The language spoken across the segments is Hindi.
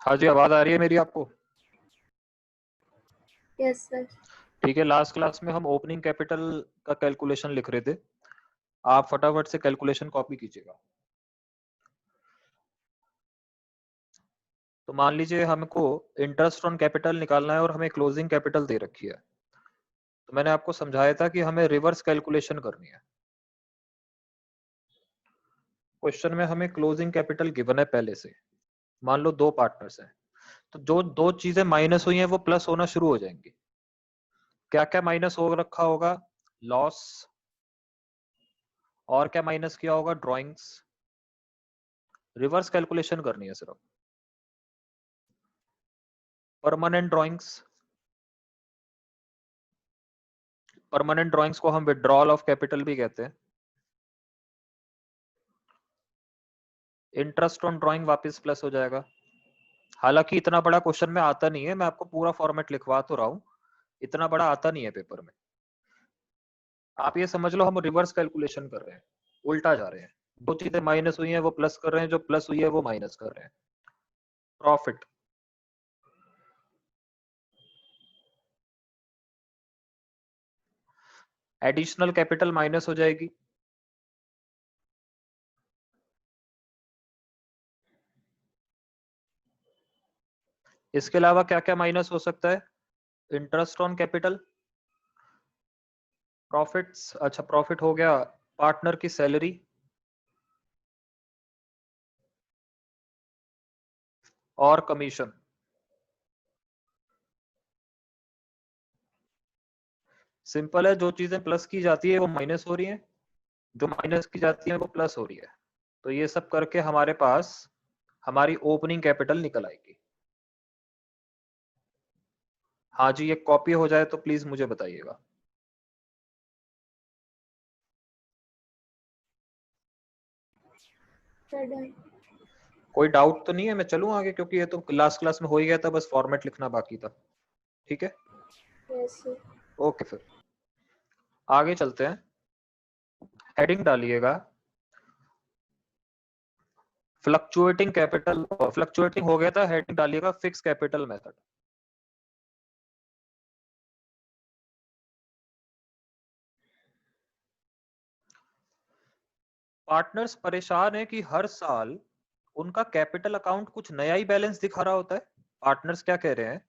हाँ जी, आवाज आ रही है मेरी आपको? Yes sir. ठीक है, लास्ट क्लास में हम ओपनिंग कैपिटल का कैलकुलेशन लिख रहे थे। आप फटाफट से कैलकुलेशन कॉपी कीजिएगा। तो मान लीजिए हमको इंटरेस्ट ऑन कैपिटल निकालना है और हमें क्लोजिंग कैपिटल दे रखी है। तो मैंने आपको समझाया था कि हमें रिवर्स कैलकुलेशन करनी है। क्वेश्चन में हमें क्लोजिंग कैपिटल गिवन है पहले से। मान लो दो पार्टनर्स हैं, तो जो दो चीजें माइनस हुई हैं वो प्लस होना शुरू हो जाएंगी। क्या क्या माइनस हो रखा होगा? लॉस। और क्या माइनस किया होगा? ड्रॉइंग्स। रिवर्स कैलकुलेशन करनी है सिर्फ। परमानेंट ड्रॉइंग्स, परमानेंट ड्रॉइंग्स को हम विड्रॉल ऑफ कैपिटल भी कहते हैं। इंटरेस्ट ऑन ड्राइंग वापस प्लस हो जाएगा। हालांकि इतना बड़ा क्वेश्चन में आता नहीं है, मैं आपको पूरा फॉर्मेट लिखवा तो रहा हूं, इतना बड़ा आता नहीं है पेपर में। आप ये समझ लो हम रिवर्स कैलकुलेशन कर रहे हैं, उल्टा जा रहे हैं। दो चीजें माइनस हुई हैं वो प्लस कर रहे हैं, जो प्लस हुई है वो माइनस कर रहे हैं। प्रॉफिट, एडिशनल कैपिटल माइनस हो जाएगी। इसके अलावा क्या क्या माइनस हो सकता है? इंटरेस्ट ऑन कैपिटल, प्रॉफिट्स, अच्छा प्रॉफिट हो गया, पार्टनर की सैलरी और कमीशन। सिंपल है, जो चीजें प्लस की जाती है वो माइनस हो रही हैं, जो माइनस की जाती है वो प्लस हो रही है। तो ये सब करके हमारे पास हमारी ओपनिंग कैपिटल निकल आएगी। हाँ जी, ये कॉपी हो जाए तो प्लीज मुझे बताइएगा। कोई डाउट तो नहीं है? मैं चलूं आगे, क्योंकि ये तो लास्ट क्लास में हो ही गया था, बस फॉर्मेट लिखना बाकी था। ठीक है, यस सर। ओके फिर आगे चलते हैं। हेडिंग डालिएगा फ्लक्चुएटिंग कैपिटल। फ्लक्चुएटिंग हो गया था, हेडिंग डालिएगा फिक्स कैपिटल मेथड। पार्टनर्स परेशान है कि हर साल उनका कैपिटल अकाउंट कुछ नया ही बैलेंस दिखा रहा होता है। पार्टनर्स क्या कह रहे हैं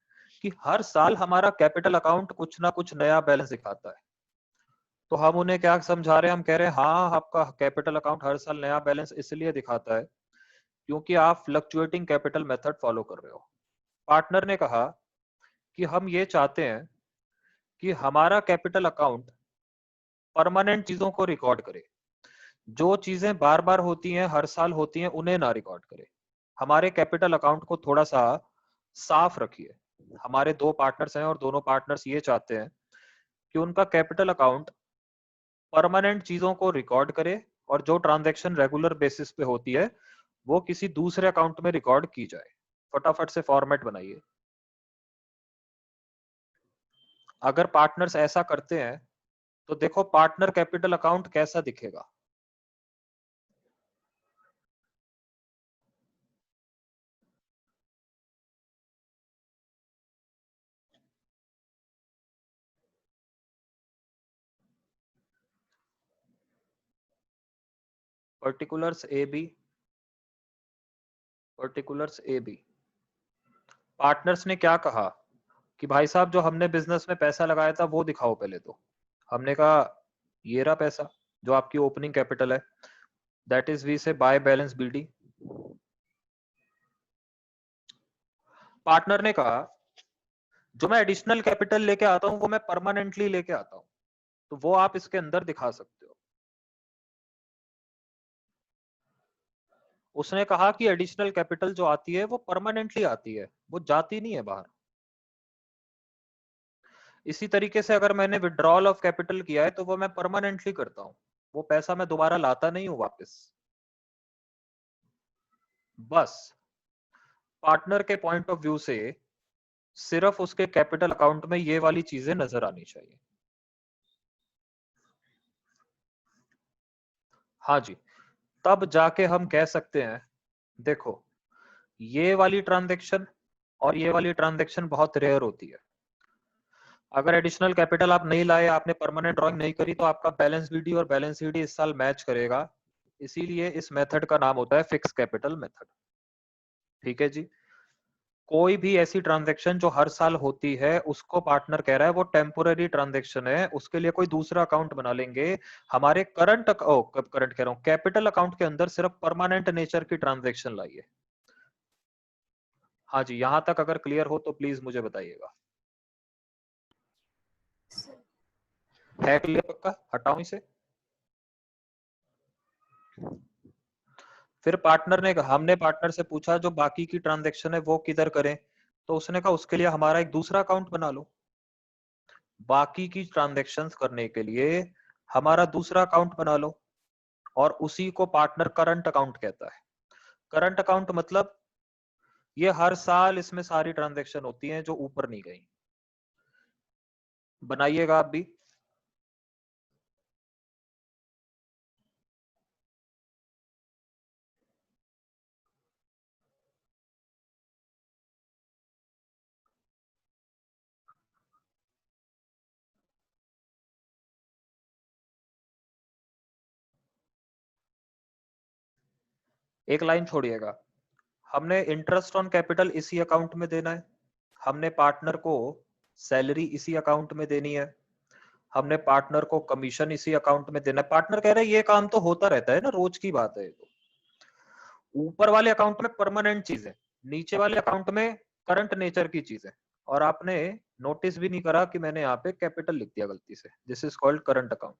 कि हर साल हमारा कैपिटल अकाउंट कुछ ना कुछ नया बैलेंस दिखाता है। तो हम उन्हें क्या समझा रहे हैं? हम कह रहे हैं हाँ, आपका कैपिटल अकाउंट हर साल नया बैलेंस इसलिए दिखाता है क्योंकि आप फ्लक्चुएटिंग कैपिटल मेथड फॉलो कर रहे हो। पार्टनर ने कहा कि हम ये चाहते हैं कि हमारा कैपिटल अकाउंट परमानेंट चीजों को रिकॉर्ड करे, जो चीजें बार बार होती हैं, हर साल होती हैं, उन्हें ना रिकॉर्ड करे। हमारे कैपिटल अकाउंट को थोड़ा सा साफ रखिए। हमारे दो पार्टनर्स हैं और दोनों पार्टनर्स ये चाहते हैं कि उनका कैपिटल अकाउंट परमानेंट चीजों को रिकॉर्ड करे और जो ट्रांजैक्शन रेगुलर बेसिस पे होती है वो किसी दूसरे अकाउंट में रिकॉर्ड की जाए। फटाफट से फॉर्मेट बनाइए। अगर पार्टनर्स ऐसा करते हैं तो देखो पार्टनर कैपिटल अकाउंट कैसा दिखेगा। Particulars A B, particulars A B. Partners ने क्या कहा कि भाई साहब जो हमने बिजनेस में पैसा लगाया था वो दिखाओ पहले। तो हमने कहा ये रहा पैसा जो आपकी ओपनिंग कैपिटल है, दैट इज वी से बाय बैलेंस बीडी। पार्टनर ने कहा जो मैं एडिशनल कैपिटल लेके आता हूं वो मैं परमानेंटली लेके आता हूं, तो वो आप इसके अंदर दिखा सकते हो। उसने कहा कि एडिशनल कैपिटल जो आती है वो परमानेंटली आती है, वो जाती नहीं है बाहर। इसी तरीके से अगर मैंने विड्रॉल ऑफ कैपिटल किया है तो वो मैं परमानेंटली करता हूं, वो पैसा मैं दोबारा लाता नहीं हूं वापस। बस पार्टनर के पॉइंट ऑफ व्यू से सिर्फ उसके कैपिटल अकाउंट में ये वाली चीजें नजर आनी चाहिए। हाँ जी, तब जाके हम कह सकते हैं देखो ये वाली ट्रांजेक्शन और ये वाली ट्रांजेक्शन बहुत रेयर होती है। अगर एडिशनल कैपिटल आप नहीं लाए, आपने परमानेंट ड्राइंग नहीं करी, तो आपका बैलेंस बीडी और बैलेंस सीडी इस साल मैच करेगा। इसीलिए इस मेथड का नाम होता है फिक्स कैपिटल मेथड। ठीक है जी। कोई भी ऐसी ट्रांजैक्शन जो हर साल होती है उसको पार्टनर कह रहा है वो टेम्पोररी ट्रांजैक्शन है, उसके लिए कोई दूसरा अकाउंट बना लेंगे। हमारे करंट करंट कह रहा हूं, कैपिटल अकाउंट के अंदर सिर्फ परमानेंट नेचर की ट्रांजैक्शन लाइए। हाँ जी, यहां तक अगर क्लियर हो तो प्लीज मुझे बताइएगा। है क्लियर पक्का? हटाऊं इसे? फिर पार्टनर ने हमने पार्टनर से पूछा जो बाकी की ट्रांजैक्शन है वो किधर करें, तो उसने कहा उसके लिए हमारा एक दूसरा अकाउंट बना लो। बाकी की ट्रांजैक्शंस करने के लिए हमारा दूसरा अकाउंट बना लो, और उसी को पार्टनर करंट अकाउंट कहता है। करंट अकाउंट मतलब ये हर साल इसमें सारी ट्रांजैक्शन होती हैं जो ऊपर नहीं गई। बनाइएगा आप भी। एक लाइन छोड़िएगा। हमने इंटरेस्ट ऑन कैपिटल इसी अकाउंट में देना है, हमने पार्टनर को सैलरी इसी अकाउंट में देनी है, हमने पार्टनर को कमीशन इसी अकाउंट में देना है। पार्टनर कह रहे हैं ये काम तो होता रहता है ना, रोज की बात है। तो ऊपर वाले अकाउंट में परमानेंट चीजें, नीचे वाले अकाउंट में करंट नेचर की चीजें। और आपने नोटिस भी नहीं करा कि मैंने यहाँ पे कैपिटल लिख दिया गलती से। This is called current account.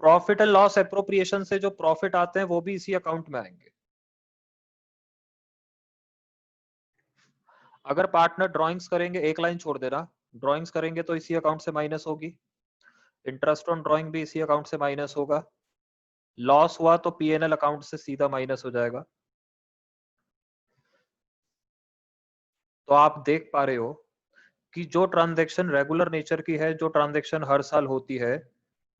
Profit and loss appropriation से जो प्रॉफिट आते हैं वो भी इसी अकाउंट में आएंगे। अगर पार्टनर ड्राइंग्स करेंगे, एक लाइन छोड़ देना, ड्राइंग्स करेंगे तो इसी अकाउंट से माइनस होगी। इंटरेस्ट ऑन ड्राइंग भी इसी अकाउंट से माइनस होगा। लॉस हुआ तो पीएनएल अकाउंट से सीधा माइनस हो जाएगा। तो आप देख पा रहे हो कि जो ट्रांजैक्शन रेगुलर नेचर की है, जो ट्रांजैक्शन हर साल होती है,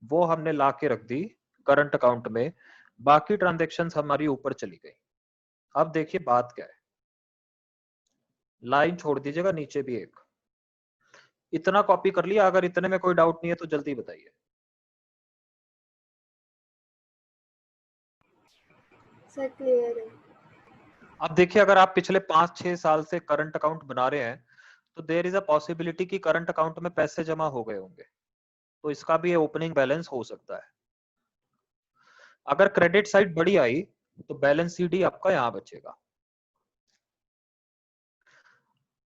वो हमने ला के रख दी करंट अकाउंट में। बाकी ट्रांजैक्शन हमारी ऊपर चली गई। अब देखिए बात क्या है। लाइन छोड़ दीजिएगा, नीचे भी एक। इतना कॉपी कर लिया? अगर इतने में कोई डाउट नहीं है तो जल्दी बताइए। सर क्लियर है। अब देखिए, अगर आप पिछले 5-6 साल से करंट अकाउंट बना रहे हैं तो देयर इज अ पॉसिबिलिटी कि करंट अकाउंट में पैसे जमा हो गए होंगे, तो इसका भी ओपनिंग बैलेंस हो सकता है। अगर क्रेडिट साइड बड़ी आई तो बैलेंस सीडी आपका यहां बचेगा।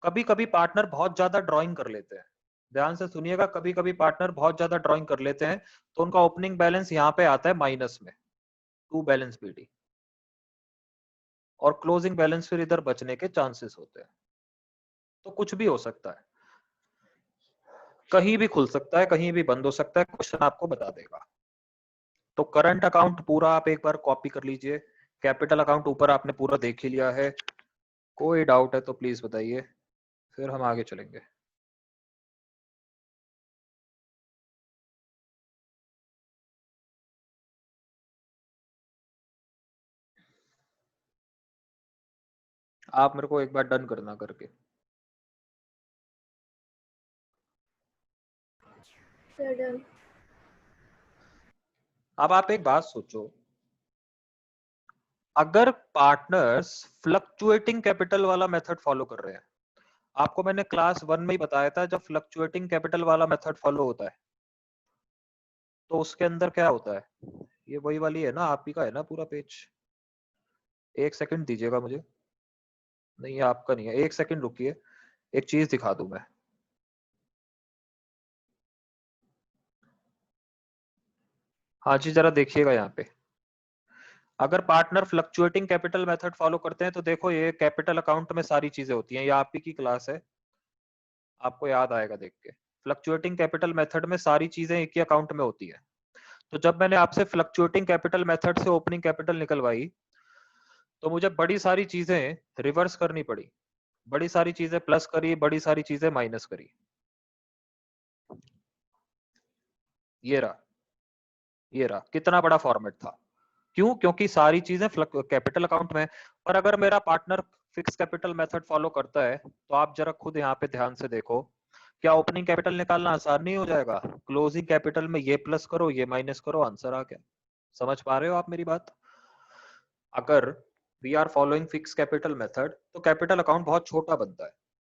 कभी कभी पार्टनर बहुत ज्यादा ड्राइंग कर लेते हैं, ध्यान से सुनिएगा, कभी कभी पार्टनर बहुत ज्यादा ड्राइंग कर लेते हैं तो उनका ओपनिंग बैलेंस यहाँ पे आता है माइनस में, टू बैलेंस बीडी, और क्लोजिंग बैलेंस फिर इधर बचने के चांसेस होते हैं। तो कुछ भी हो सकता है, कहीं भी खुल सकता है, कहीं भी बंद हो सकता है, क्वेश्चन आपको बता देगा। तो करंट अकाउंट पूरा आप एक बार कॉपी कर लीजिए। कैपिटल अकाउंट ऊपर आपने पूरा देख ही लिया है। कोई डाउट है तो प्लीज बताइए, फिर हम आगे चलेंगे। आप मेरे को एक बार डन करना करके। Sir done. अब आप एक बात सोचो, अगर पार्टनर्स फ्लक्चुएटिंग कैपिटल वाला मेथड फॉलो कर रहे हैं, आपको मैंने क्लास 1 में ही बताया था, जब फ्लक्चुएटिंग कैपिटल वाला मेथड फॉलो होता है तो उसके अंदर क्या होता है। ये वही वाली है ना, आप ही का है ना पूरा पेज। एक सेकंड दीजिएगा मुझे। नहीं, ये आपका नहीं है, एक सेकंड रुकिए, एक चीज दिखा दूं मैं। हाँ जी, जरा देखिएगा यहाँ पे। अगर partner fluctuating capital method follow करते हैं तो देखो ये कैपिटल अकाउंट में सारी चीजें होती हैं, ये आप ही की क्लास है, आपको याद आएगा देख के। फ्लक्चुएटिंग कैपिटल मेथड में सारी चीजें एक ही अकाउंट में होती है। तो जब मैंने आपसे फ्लक्चुएटिंग कैपिटल मेथड से ओपनिंग कैपिटल निकलवाई तो मुझे बड़ी सारी चीजें रिवर्स करनी पड़ी, बड़ी सारी चीजें प्लस करी, बड़ी सारी चीजें माइनस करी। ये रहा, ये रहा, कितना बड़ा फॉर्मेट था। क्यों? क्योंकि सारी चीजें कैपिटल अकाउंट में। पर अगर मेरा partner fix capital method follow करता है तो आप जरा खुद यहाँ पे ध्यान से देखो, क्या ओपनिंग कैपिटल निकालना आसान नहीं हो जाएगा? क्लोजिंग कैपिटल में ये प्लस करो ये माइनस करो, आंसर आ गया। समझ पा रहे हो आप मेरी बात? अगर we are following fix capital method तो कैपिटल अकाउंट बहुत छोटा बनता है,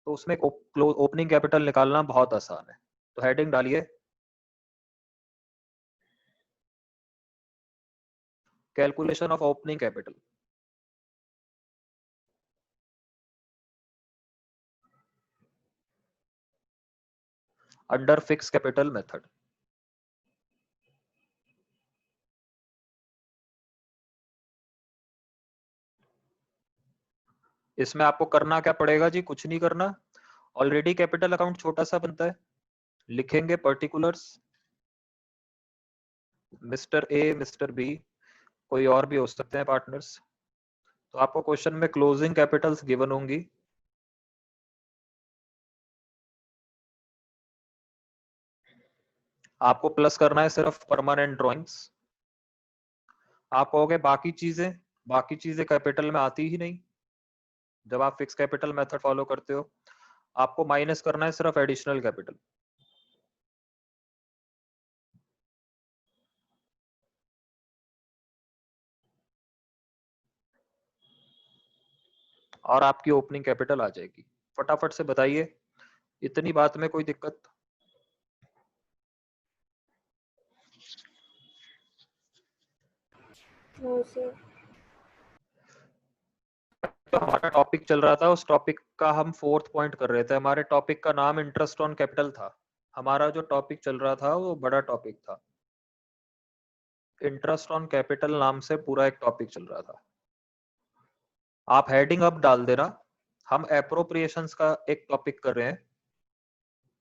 तो उसमें ओपनिंग कैपिटल निकालना बहुत आसान है। तो हेडिंग डालिए, calculation of opening capital under fix capital method. इसमें आपको करना क्या पड़ेगा जी? कुछ नहीं करना, ऑलरेडी कैपिटल अकाउंट छोटा सा बनता है। लिखेंगे particulars mister A mister B, कोई और भी हो सकते हैं पार्टनर्स। तो आपको क्वेश्चन में क्लोजिंग कैपिटल्स गिवन होंगी। आपको प्लस करना है सिर्फ परमानेंट ड्रॉइंग्स। आप कहोगे बाकी चीजें कैपिटल में आती ही नहीं। जब आप फिक्स कैपिटल मेथड फॉलो करते हो आपको माइनस करना है सिर्फ एडिशनल कैपिटल। और आपकी ओपनिंग कैपिटल आ जाएगी। फटाफट से बताइए, इतनी बात में कोई दिक्कत? No, sir. तो हमारा टॉपिक चल रहा था, उस टॉपिक का हम 4th पॉइंट कर रहे थे। हमारे टॉपिक का नाम इंटरेस्ट ऑन कैपिटल था। हमारा जो टॉपिक चल रहा था वो बड़ा टॉपिक था, इंटरेस्ट ऑन कैपिटल नाम से पूरा एक टॉपिक चल रहा था। आप हेडिंग अब डाल देना, हम एप्रोप्रिएशंस का एक टॉपिक कर रहे हैं।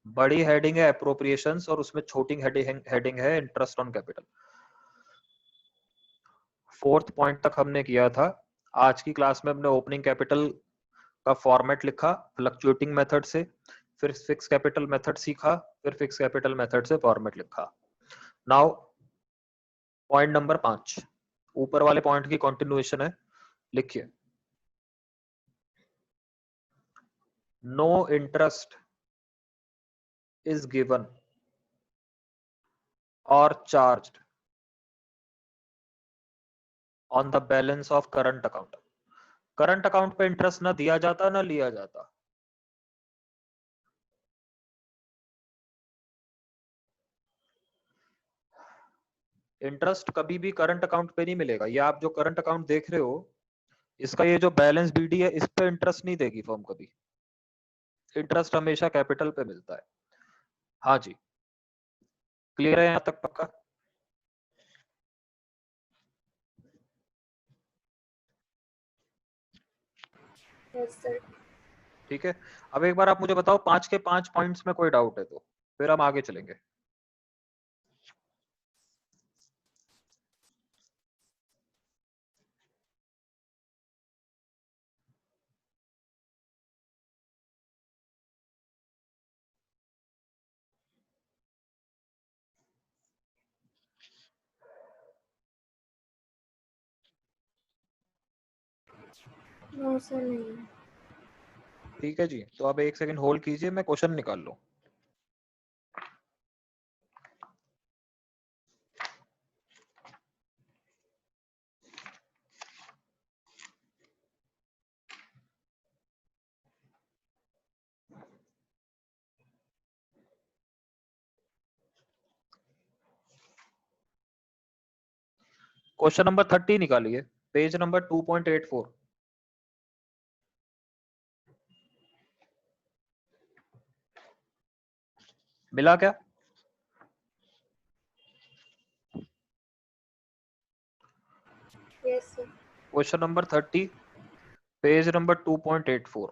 बड़ी हेडिंग है एप्रोप्रिएशंस और उसमें छोटी हेडिंग है interest on capital. 4th point तक हमने किया था। आज की क्लास में हमने ओपनिंग कैपिटल का फॉर्मेट लिखा फ्लक्चुएटिंग मेथड से, फिर फिक्स कैपिटल मेथड सीखा, फिर फिक्स कैपिटल मेथड से फॉर्मेट लिखा। नाउ पॉइंट नंबर 5 ऊपर वाले पॉइंट की कंटिन्यूएशन है, लिखिए। नो इंटरेस्ट इज गिवन और charged on the balance of current account. Current account पे इंटरेस्ट ना दिया जाता ना लिया जाता। इंटरेस्ट कभी भी करंट अकाउंट पे नहीं मिलेगा। ये आप जो करंट अकाउंट देख रहे हो इसका ये जो बैलेंस बीडी है इस पे इंटरेस्ट नहीं देगी फर्म कभी। इंटरेस्ट हमेशा कैपिटल पे मिलता है। हाँ जी, क्लियर है यहाँ तक? पक्का? Yes, sir. ठीक है। अब एक बार आप मुझे बताओ 5 के 5 पॉइंट्स में कोई डाउट है तो फिर हम आगे चलेंगे। No, sir, नहीं। ठीक है जी, तो अब एक सेकंड होल्ड कीजिए, मैं क्वेश्चन निकाल लूं। क्वेश्चन नंबर 30 निकालिए, पेज नंबर 2.84। मिला क्या? Yes, sir. Question number 30 page number 2.84।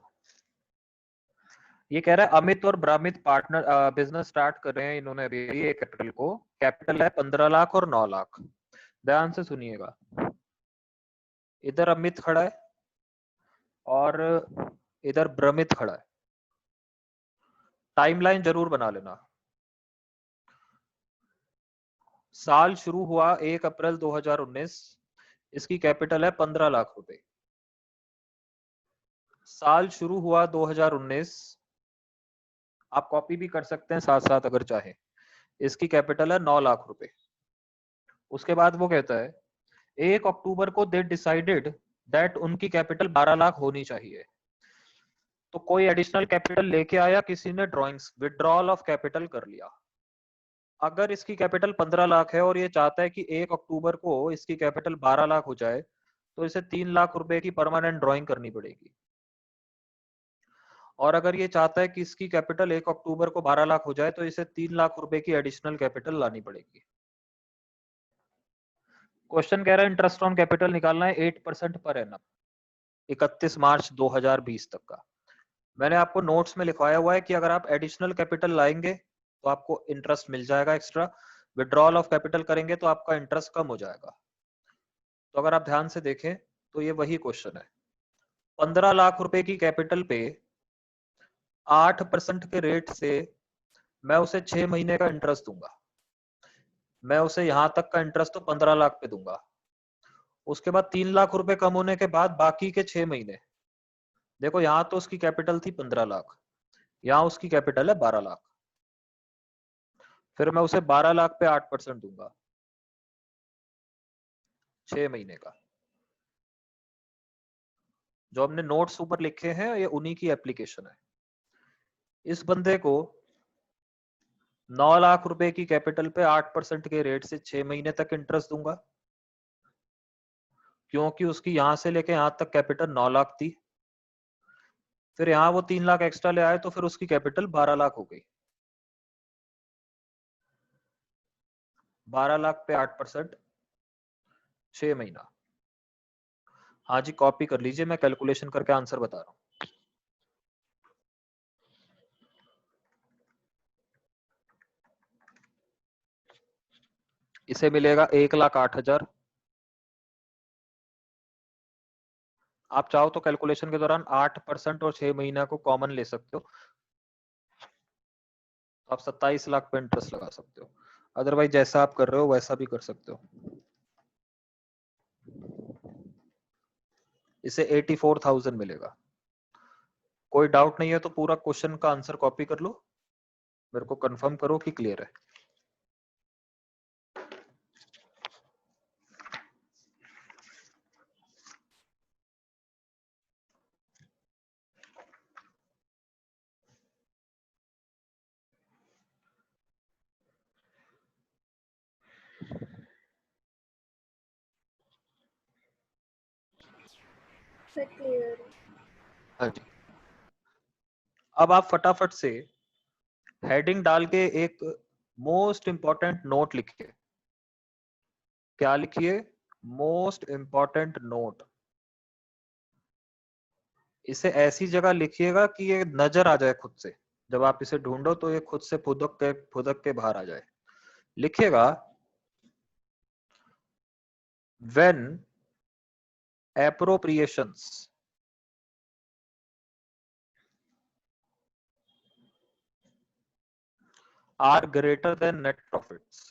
ये कह रहा है अमित और ब्रामित पार्टनर बिजनेस स्टार्ट कर रहे हैं इन्होंने अभी एक अप्रैल को। कैपिटल है 15 लाख और 9 लाख। ध्यान से सुनिएगा, इधर अमित खड़ा है और इधर ब्रमित खड़ा है। टाइमलाइन जरूर बना लेना। साल शुरू हुआ 1 अप्रैल 2019, इसकी कैपिटल है 15 लाख रुपए। साल शुरू हुआ 2019, आप कॉपी भी कर सकते हैं साथ साथ अगर चाहे। इसकी कैपिटल है 9 लाख रुपए। उसके बाद वो कहता है 1 अक्टूबर को दे डिसाइडेड दैट उनकी कैपिटल 12 लाख होनी चाहिए। तो कोई एडिशनल कैपिटल लेके आया किसी ने, ड्रॉइंग्स विड्रॉल ऑफ कैपिटल कर लिया। अगर इसकी कैपिटल 15 लाख है और ये चाहता है कि 1 अक्टूबर को इसकी कैपिटल 12 लाख हो जाए, तो इसे 3 लाख रुपए की परमानेंट ड्रॉइंग करनी पड़ेगी। और अगर ये चाहता है कि इसकी कैपिटल 1 अक्टूबर को 12 लाख हो जाए, तो इसे 3 लाख रुपए की एडिशनल कैपिटल लानी पड़ेगी। क्वेश्चन कह रहा है इंटरेस्ट ऑन कैपिटल निकालना है 8% पर एनम 31 मार्च 2020 तक का। मैंने आपको नोट्स में लिखवाया हुआ है कि अगर आप एडिशनल कैपिटल लाएंगे तो आपको इंटरेस्ट मिल जाएगा एक्स्ट्रा, विड्रॉल ऑफ कैपिटल करेंगे तो आपका इंटरेस्ट कम हो जाएगा। तो अगर आप ध्यान से देखें तो ये वही क्वेश्चन है। 15 लाख रुपए की कैपिटल पे 8% के रेट से मैं उसे 6 महीने का इंटरेस्ट दूंगा। मैं उसे यहां तक का इंटरेस्ट तो 15 लाख पे दूंगा। उसके बाद 3 लाख रुपए कम होने के बाद बाकी के 6 महीने, देखो यहां तो उसकी कैपिटल थी 15 लाख, यहां उसकी कैपिटल है 12 लाख। फिर मैं उसे 12 लाख पे 8% दूंगा 6 महीने का। जो हमने नोट्स ऊपर लिखे हैं ये उन्हीं की एप्लीकेशन है। इस बंदे को 9 लाख रुपए की कैपिटल पे 8% के रेट से 6 महीने तक इंटरेस्ट दूंगा, क्योंकि उसकी यहां से लेके यहां तक कैपिटल 9 लाख थी। फिर यहां वो 3 लाख एक्स्ट्रा ले आए तो फिर उसकी कैपिटल 12 लाख हो गई। 12 लाख पे 8%, 6 महीना। हाँ जी, कॉपी कर लीजिए, मैं कैलकुलेशन करके आंसर बता रहा हूं। इसे मिलेगा 1,08,000। आप चाहो तो कैलकुलेशन के दौरान 8% और 6 महीना को कॉमन ले सकते हो, आप 27 लाख पे इंटरेस्ट लगा सकते हो। अदरवाइज जैसा आप कर रहे हो वैसा भी कर सकते हो। इसे 84,000 मिलेगा। कोई डाउट नहीं है तो पूरा क्वेश्चन का आंसर कॉपी कर लो, मेरे को कंफर्म करो कि क्लियर है। क्लियर। हाँ जी। अब आप फटाफट से हेडिंग डाल के एक मोस्ट इंपॉर्टेंट नोट लिखिए। क्या लिखिए? Most important note. इसे ऐसी जगह लिखिएगा कि ये नजर आ जाए खुद से, जब आप इसे ढूंढो तो ये खुद से फुदक के बाहर आ जाए। लिखिएगा when appropriations are greater than net profits,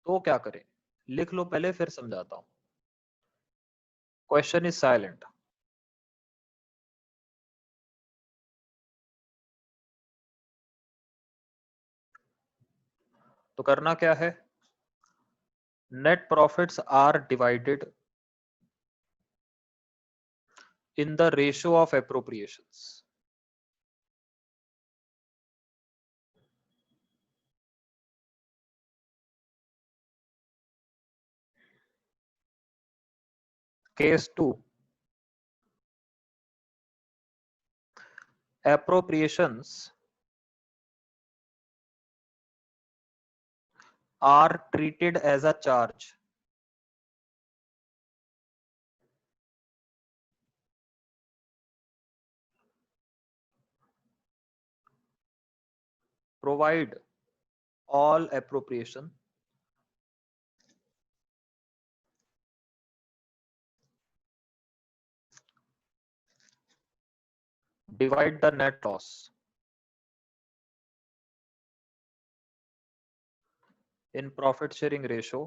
तो क्या करें? लिख लो पहले फिर समझाता हूं। Question is silent. तो करना क्या है? Net profits are divided in the ratio of appropriations. Case 2, appropriations are treated as a charge provide all appropriation divide the net loss in profit sharing ratio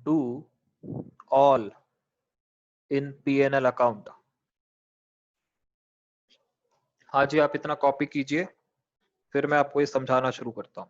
do all in P&L account? हाँ जी, आप इतना कॉपी कीजिए, फिर मैं आपको ये समझाना शुरू करता हूं।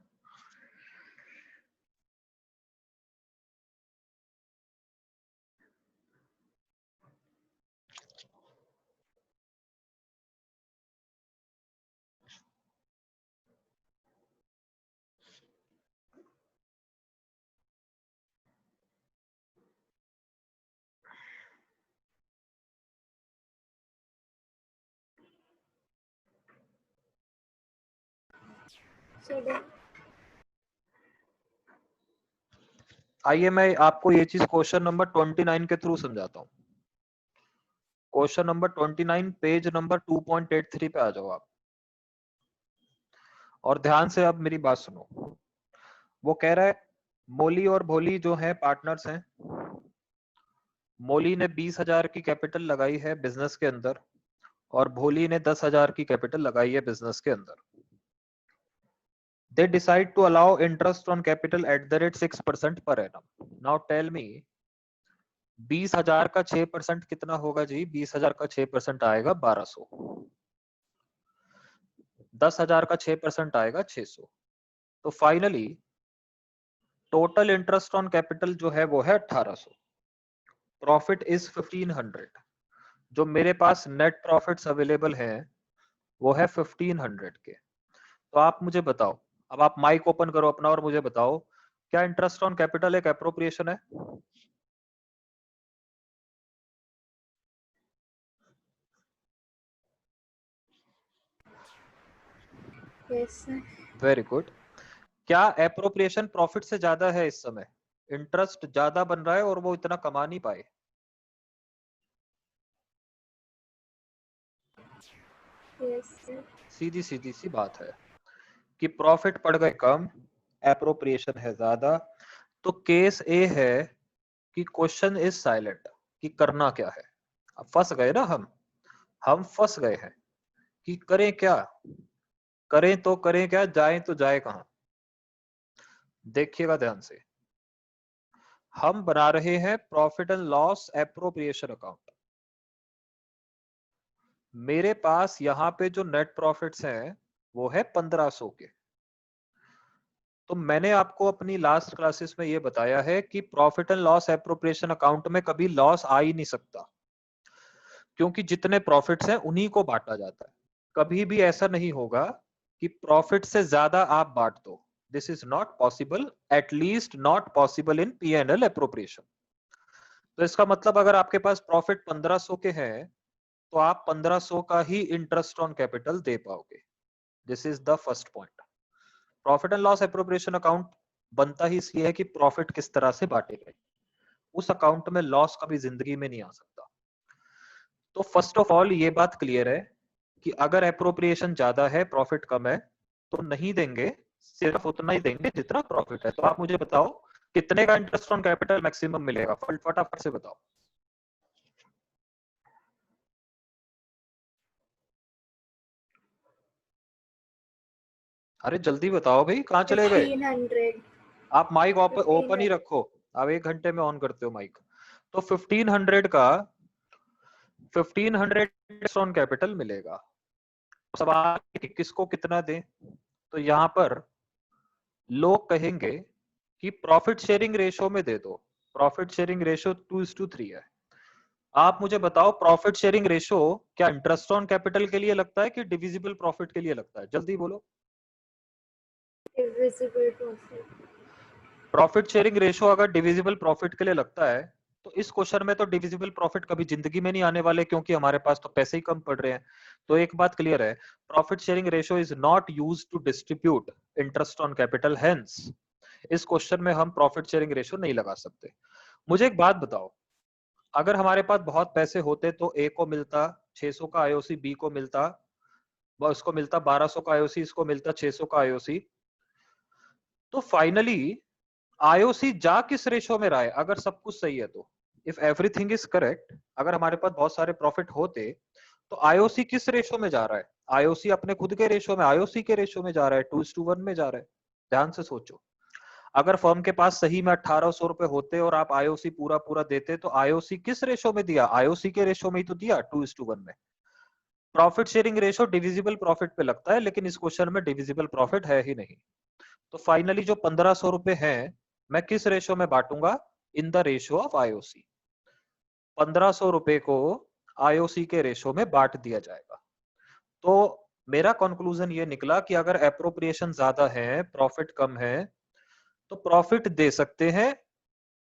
आइए मैं आपको ये चीज क्वेश्चन नंबर 29 के थ्रू समझाता हूँ। क्वेश्चन नंबर 29 पेज नंबर 2.83 पे आ जाओ आप, और ध्यान से अब मेरी बात सुनो। वो कह रहा है मोली और भोली जो है पार्टनर्स हैं। मोली ने 20,000 की कैपिटल लगाई है बिजनेस के अंदर और भोली ने 10,000 की कैपिटल लगाई है बिजनेस के अंदर। They decide to allow interest on capital at the rate 6% per annum. Now tell me 20,000 का 6% कितना होगा जी? 20,000 का 6% आएगा 1200। 10,000 का 6% आएगा 600। तो finally total interest on capital जो है वो है 1800। Profit is 1500। जो मेरे पास नेट प्रॉफिट्स अवेलेबल है वो है 1500 के। तो आप मुझे बताओ, अब आप माइक ओपन करो अपना और मुझे बताओ, क्या इंटरेस्ट ऑन कैपिटल एक एप्रोप्रिएशन है? Yes, sir. Very good. क्या एप्रोप्रिएशन प्रॉफिट से ज्यादा है इस समय? इंटरेस्ट ज्यादा बन रहा है और वो इतना कमा नहीं पाए। Yes, sir. सीधी सीधी सी बात है कि प्रॉफिट पड़ गए कम, एप्रोप्रिएशन है ज्यादा। तो केस ए है कि क्वेश्चन इज साइलेंट कि करना क्या है। अब फंस गए ना हम फंस गए हैं कि करें क्या, करें तो करें क्या, जाएं तो जाए कहां। देखिएगा ध्यान से, हम बना रहे हैं profit and loss appropriation account. मेरे पास यहाँ पे जो नेट प्रॉफिट्स हैं वो है 1500 के। तो मैंने आपको अपनी लास्ट क्लासेस में ये बताया है कि profit and loss appropriation account में कभी लॉस आ ही नहीं सकता, क्योंकि जितने प्रॉफिट्स हैं उन्हीं को बांटा जाता है। कभी भी ऐसा नहीं होगा कि प्रॉफिट से ज्यादा आप बांट दो। This is not possible, at least not possible in P&L appropriation. तो इसका मतलब अगर आपके पास प्रॉफिट 1500 के हैं तो आप 1500 का ही इंटरेस्ट ऑन कैपिटल दे पाओगे। This is the first point. Profit and loss appropriation account बनता ही इसलिए है कि प्रॉफिट किस तरह से बांटे गए। उस अकाउंट में लॉस कभी जिंदगी में नहीं आ सकता। तो फर्स्ट ऑफ ऑल ये बात क्लियर है कि अगर एप्रोप्रिएशन ज्यादा है, प्रॉफिट कम है, तो नहीं देंगे, सिर्फ उतना ही देंगे जितना प्रॉफिट है। तो आप मुझे बताओ कितने का इंटरेस्ट ऑन कैपिटल मैक्सिमम मिलेगा? फटाफट से बताओ। अरे जल्दी बताओ भाई, कहाँ चले गए? 1500. आप माइक ओपन ही 1500. रखो, आप 1 घंटे में ऑन करते हो माइक। तो 1500 का 1500 ऑन कैपिटल मिलेगा। सवाल है कि किसको कितना दें? तो यहाँ पर लोग कहेंगे कि प्रॉफिट शेयरिंग रेशो में दे दो। प्रॉफिट शेयरिंग रेशो 2:3 है। आप मुझे बताओ प्रॉफिट शेयरिंग रेशो क्या इंटरेस्ट ऑन कैपिटल के लिए लगता है कि डिविजिबल प्रॉफिट के लिए लगता है? जल्दी बोलो। Divisible profit. Profit sharing ratio अगर डिविजिबल प्रॉफिट के लिए लगता है तो इस क्वेश्चन में तो डिविजिबल प्रॉफिट कभी जिंदगी में नहीं आने वाले, क्योंकि हमारे पास तो पैसे ही कम पड़ रहे हैं। तो एक बात क्लियर है, profit sharing ratio is not used to distribute interest on capital, hence इस क्वेश्चन में हम प्रॉफिट शेयरिंग रेशो नहीं लगा सकते। मुझे एक बात बताओ, अगर हमारे पास बहुत पैसे होते तो ए को मिलता 600 का आईओसी, बी को मिलता उसको मिलता 1200 का आईओसी, इसको मिलता 600 का आईओसी। तो फाइनली आईओसी जा किस रेशो में रहा है? अगर सब कुछ सही है तो, इफ एवरीथिंग इज करेक्ट, अगर हमारे पास बहुत सारे प्रॉफिट होते तो आईओसी किस रेशो में जा रहा है? आईओसी अपने खुद के रेशो में, आईओसी के रेशो में जा रहा है, 2:1 में जा रहा है। ध्यान से सोचो, अगर फर्म के पास सही में 1800 रुपए होते और आप आईओसी पूरा पूरा देते तो आईओसी किस रेशो में दिया? आईओसी के रेशो में ही तो दिया, 2:1 में। Profit sharing ratio divisible profit पे लगता है, लेकिन इस क्वेश्चन में डिविजिबल प्रॉफिट है ही नहीं। तो फाइनली जो 1500 रुपए हैं, मैं किस रेशो में बांटूंगा? In the ratio of IOC. 1500 रुपए को आईओसी के रेशो में बांट दिया जाएगा। तो मेरा कंक्लूजन ये निकला कि अगर एप्रोप्रिएशन ज्यादा है, प्रॉफिट कम है, तो प्रॉफिट दे सकते हैं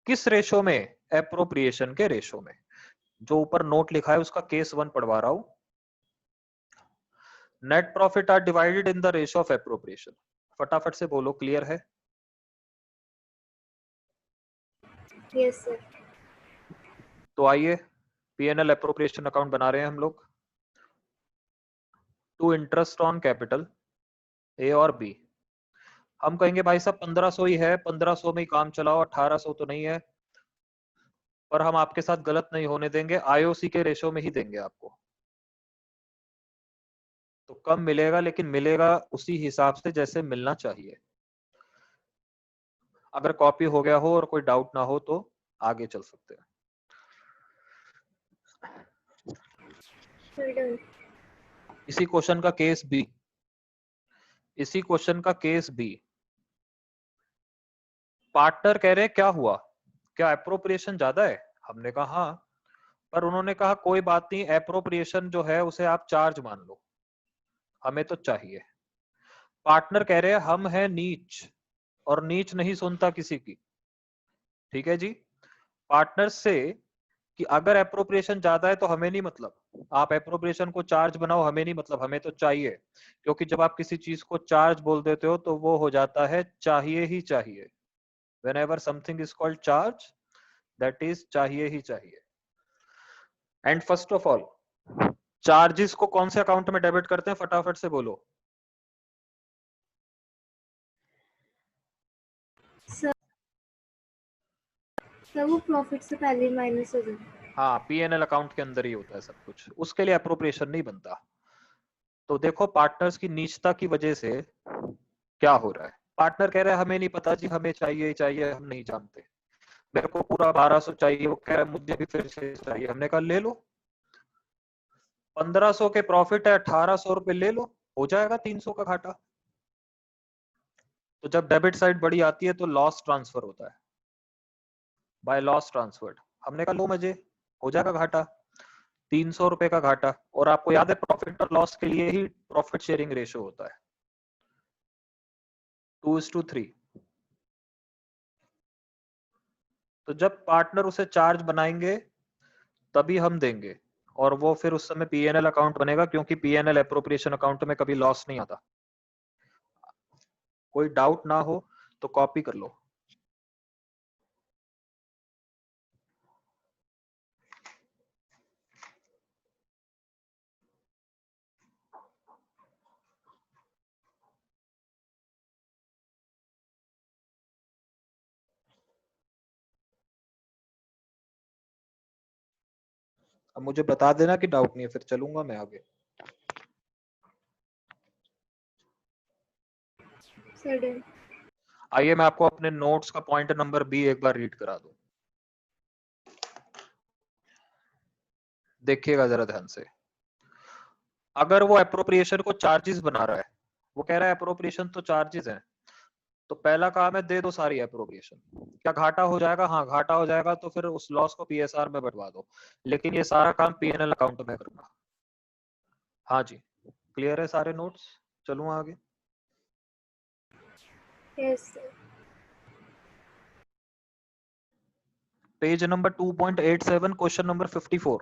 किस रेशो में? एप्रोप्रिएशन के रेशो में। जो ऊपर नोट लिखा है उसका केस 1 पढ़वा रहा हूं। Net profit are divided in the ratio of appropriation. फटाफट से बोलो, क्लियर है? Yes sir. तो आइए पीएनएल एप्रोप्रिएशन अकाउंट बना रहे हैं हम लोग। To interest on capital A और बी। हम कहेंगे भाई साहब 1500 ही है, 1500 में ही काम चलाओ, 1800 तो नहीं है। पर हम आपके साथ गलत नहीं होने देंगे, आईओसी के रेशो में ही देंगे आपको। तो कम मिलेगा, लेकिन मिलेगा उसी हिसाब से जैसे मिलना चाहिए। अगर कॉपी हो गया हो और कोई डाउट ना हो तो आगे चल सकते हैं। इसी क्वेश्चन का केस बी, इसी क्वेश्चन का केस बी। पार्टनर कह रहे हैं क्या हुआ, क्या एप्रोप्रिएशन ज्यादा है? हमने कहा हाँ, पर उन्होंने कहा कोई बात नहीं, एप्रोप्रिएशन जो है उसे आप चार्ज मान लो, हमें तो चाहिए। पार्टनर कह रहे हैं हम हैं नीच, और नीच नहीं सुनता किसी की। ठीक है जी। पार्टनर से कि अगर एप्रोप्रिएशन ज्यादा है तो हमें नहीं मतलब, आप एप्रोप्रिएशन को चार्ज बनाओ, हमें नहीं मतलब, हमें तो चाहिए। क्योंकि जब आप किसी चीज को चार्ज बोल देते हो तो वो हो जाता है चाहिए ही चाहिए। whenever something is called charge, that is चाहिए ही चाहिए। And first of all, charges को कौन से अकाउंट में डेबिट करते हैं? फटाफट से बोलो। सर वो प्रॉफिट से पहले माइनस हो जाता है। हाँ, पीएनएल अकाउंट के अंदर ही होता है सब कुछ, उसके लिए एप्रोप्रिएशन नहीं बनता। तो देखो पार्टनर्स की नीचता की वजह से क्या हो रहा है। पार्टनर कह रहा है हमें नहीं पता जी, हमें चाहिए ही चाहिए, हम नहीं जानते, मेरे को पूरा 1200 चाहिए। वो कह रहा है मुझे भी फिर से चाहिए। हमने कहा ले लो, 1500 के प्रॉफिट है, 1800 रुपए ले लो, हो जाएगा 300 का घाटा। तो जब डेबिट साइड बड़ी आती है तो लॉस ट्रांसफर होता है, बाय लॉस ट्रांसफर्ड। हमने कहा लो मजे, हो जाएगा घाटा, 300 रुपए का घाटा। और आपको याद है प्रॉफिट और लॉस के लिए ही प्रॉफिट शेयरिंग रेशो होता है 2:3। तो जब पार्टनर उसे चार्ज बनाएंगे तभी हम देंगे, और वो फिर उस समय पीएनएल अकाउंट बनेगा, क्योंकि पीएनएल एप्रोप्रिएशन अकाउंट में कभी लॉस नहीं आता। कोई डाउट ना हो तो कॉपी कर लो। अब मुझे बता देना कि डाउट नहीं है, फिर चलूंगा मैं आगे। सर आइए मैं आपको अपने नोट्स का पॉइंट नंबर बी एक बार रीड करा दूं, देखिएगा जरा ध्यान से। अगर वो एप्रोप्रिएशन को चार्जेस बना रहा है, वो कह रहा है एप्रोप्रिएशन तो चार्जेस हैं, तो पहला काम है दे दो सारी एप्रोप्रिएशन। क्या घाटा हो जाएगा? हाँ घाटा हो जाएगा, तो फिर उस लॉस को पीएसआर में बंटवा दो, लेकिन ये सारा काम पीएनएल अकाउंट में करना। हाँ जी, क्लियर है सारे नोट्स? चलूं आगे। Yes sir. Page number 2.87, question number 54।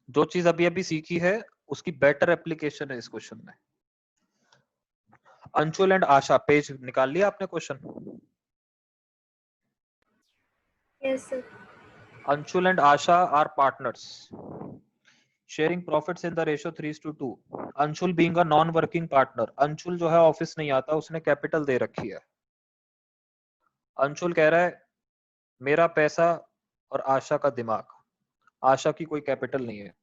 जो चीज अभी अभी सीखी है उसकी बेटर एप्लीकेशन है इस क्वेश्चन में। अंशुल एंड आशा, पेज निकाल लिया आपने question? Yes sir. Anshul and Asha are partners, sharing profits in the ratio 3:2. Anshul being a non-working partner, Anshul जो है ऑफिस नहीं आता, उसने कैपिटल दे रखी है। अंशुल कह रहा है मेरा पैसा और आशा का दिमाग, आशा की कोई कैपिटल नहीं है,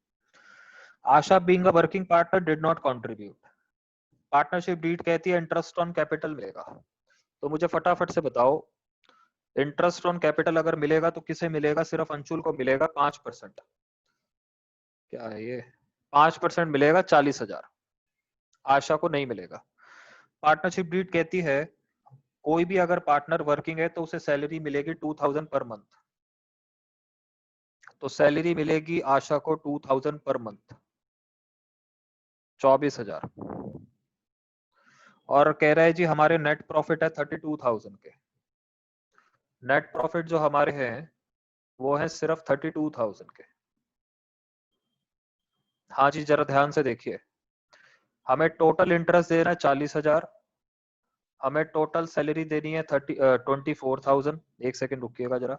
Asha being a working partner did not contribute. Partnership deed कहती है इंटरेस्ट ऑन कैपिटल मिलेगा। तो मुझे फटाफट से बताओ, इंटरेस्ट ऑन कैपिटल अगर मिलेगा तो किसे मिलेगा? सिर्फ अंशुल को मिलेगा 5%। क्या है ये? 5% मिलेगा 40,000। आशा को नहीं मिलेगा। पार्टनरशिप डीड कहती है कोई भी अगर पार्टनर वर्किंग है तो उसे सैलरी मिलेगी 2000 पर मंथ। तो सैलरी मिलेगी आशा को 2000 पर मंथ, 24,000। और कह रहा है जी हमारे नेट प्रॉफिट है 32,000 के। नेट प्रॉफिट जो हमारे हैं वो है सिर्फ 32,000 के। हाँ जी, जरा ध्यान से देखिए, हमें टोटल इंटरेस्ट दे रहा है 40,000, हमें टोटल सैलरी देनी है 24,000। एक सेकंड रुकिएगा जरा,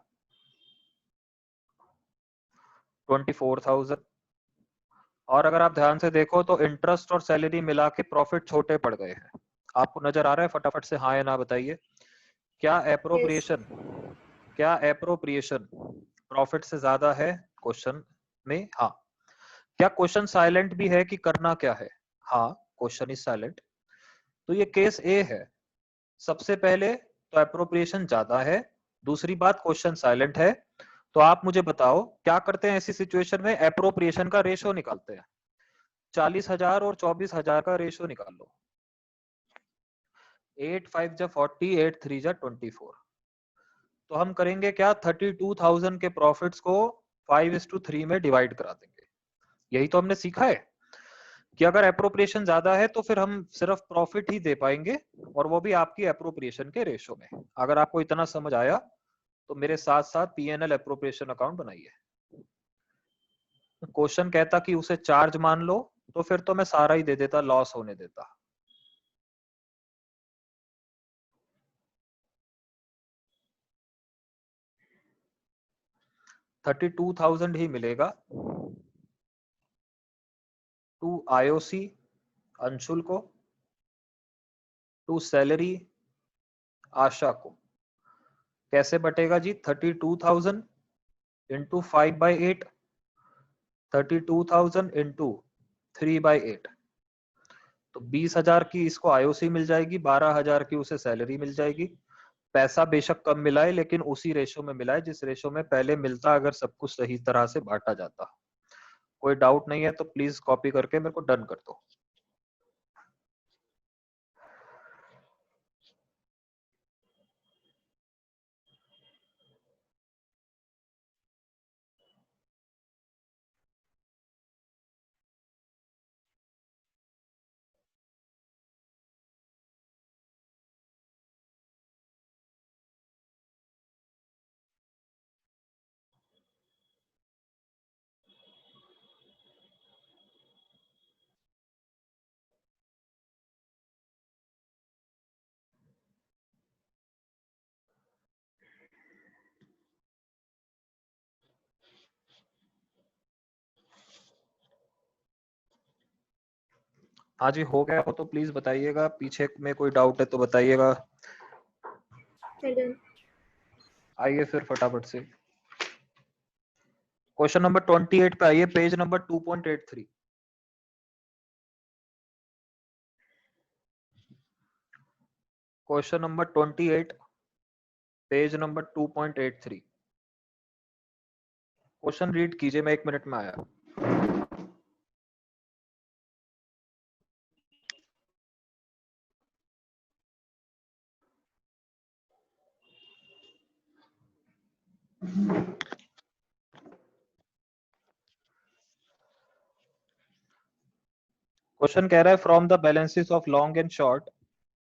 24,000। और अगर आप ध्यान से देखो तो इंटरेस्ट और सैलरी मिला के प्रॉफिट छोटे पड़ गए हैं। आपको नजर आ रहा है? फटाफट से हाँ या ना बताइए। क्या एप्रोप्रिएशन, क्या एप्रोप्रिएशन प्रॉफिट से ज्यादा है क्वेश्चन में? हाँ। क्या क्वेश्चन साइलेंट भी है कि करना क्या है? हाँ, क्वेश्चन इज साइलेंट। तो ये केस ए है। सबसे पहले तो एप्रोप्रिएशन ज्यादा है, दूसरी बात क्वेश्चन साइलेंट है। तो आप मुझे बताओ क्या करते हैं ऐसी सिचुएशन में? एप्रोप्रिएशन का रेशो निकालते हैं। 40,000 और 24,000 का रेशो निकाल लो। 8 5 जा 40, 8 3 जा 24। तो हम करेंगे क्या? 32,000 के प्रॉफिट्स को 5:3 में डिवाइड करा देंगे। यही तो हमने सीखा है कि अगर एप्रोप्रिएशन ज्यादा है तो फिर हम सिर्फ प्रॉफिट ही दे पाएंगे, और वो भी आपकी एप्रोप्रिएशन के रेशो में। अगर आपको इतना समझ आया तो मेरे साथ साथ पीएनएल एप्रोप्रिएशन अकाउंट बनाइए। क्वेश्चन कहता कि उसे चार्ज मान लो, तो फिर तो मैं सारा ही दे देता, लॉस होने देता। $32,000 ही मिलेगा टू आईओसी अंशुल को, टू सैलरी आशा को। कैसे बटेगा जी? 32,000 इंटू 5/8, 32,000 इंटू 3/8। तो 20,000 की इसको आईओसी मिल जाएगी, 12,000 की उसे सैलरी मिल जाएगी। पैसा बेशक कम मिला है लेकिन उसी रेशो में मिला है जिस रेशो में पहले मिलता अगर सब कुछ सही तरह से बांटा जाता। कोई डाउट नहीं है तो प्लीज कॉपी करके मेरे को डन कर दो। हाँ जी, हो गया हो तो प्लीज बताइएगा, पीछे में कोई डाउट है तो बताइएगा। आइए फिर फटाफट से क्वेश्चन नंबर 28 पे आइए, page number 2.83। Question number 28, page number 2.83। Question read कीजिए, मैं 1 मिनट में आया। क्वेश्चन कह रहा है from the balances of long and short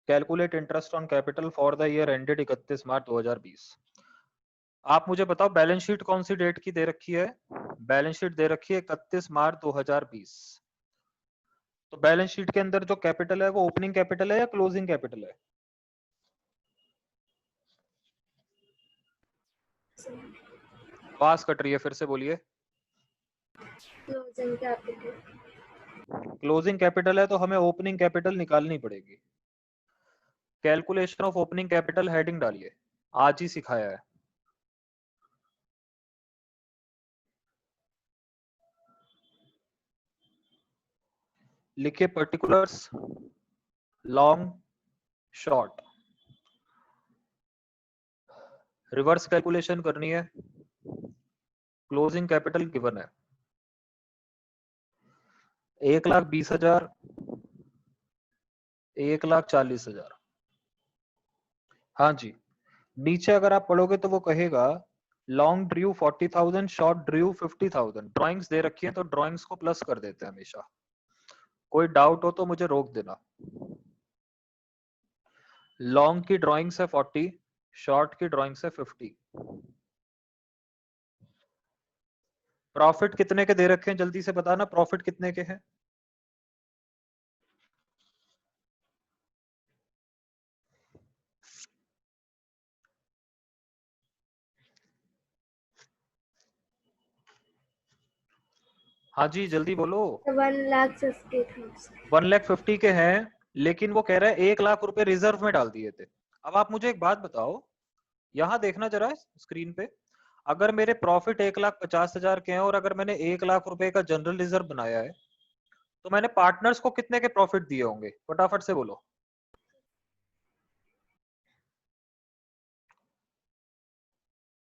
calculate interest on capital for the year ended 31 मार्च 2020। आप मुझे बताओ बैलेंस शीट कौन सी डेट की दे रखी है? बैलेंस शीट दे रखी है 31 मार्च 2020। तो बैलेंस शीट के अंदर जो कैपिटल है वो ओपनिंग कैपिटल है या क्लोजिंग कैपिटल है? आवाज कट रही है, फिर से बोलिए। Closing capital. क्लोजिंग कैपिटल है तो हमें ओपनिंग कैपिटल निकालनी पड़ेगी। Calculation of opening capital heading डालिए, आज ही सिखाया है। लिखिए particulars, long, short, reverse calculation करनी है, क्लोजिंग कैपिटल गिवन है 1,20,000, 1,40,000। हाँ जी, नीचे अगर आप पढ़ोगे तो वो कहेगा long drew 40,000, short drew 50,000। Drawings दे रखी है तो ड्राइंग्स को प्लस कर देते हैं हमेशा। कोई डाउट हो तो मुझे रोक देना। लॉन्ग की ड्राइंग्स है 40, शॉर्ट की ड्राइंग्स है 50। प्रॉफिट कितने के दे रखे हैं जल्दी से बताना, प्रॉफिट कितने के हैं? हाँ जी जल्दी बोलो। 1,50,000। 1,50,000 के हैं, लेकिन वो कह रहा है 1,00,000 रुपए रिजर्व में डाल दिए थे। अब आप मुझे एक बात बताओ, यहां देखना जरा स्क्रीन पे, अगर मेरे प्रॉफिट 1,50,000 के हैं और अगर मैंने 1,00,000 रुपए का जनरल रिजर्व बनाया है, तो मैंने पार्टनर्स को कितने के प्रॉफिट दिए होंगे? फटाफट से बोलो।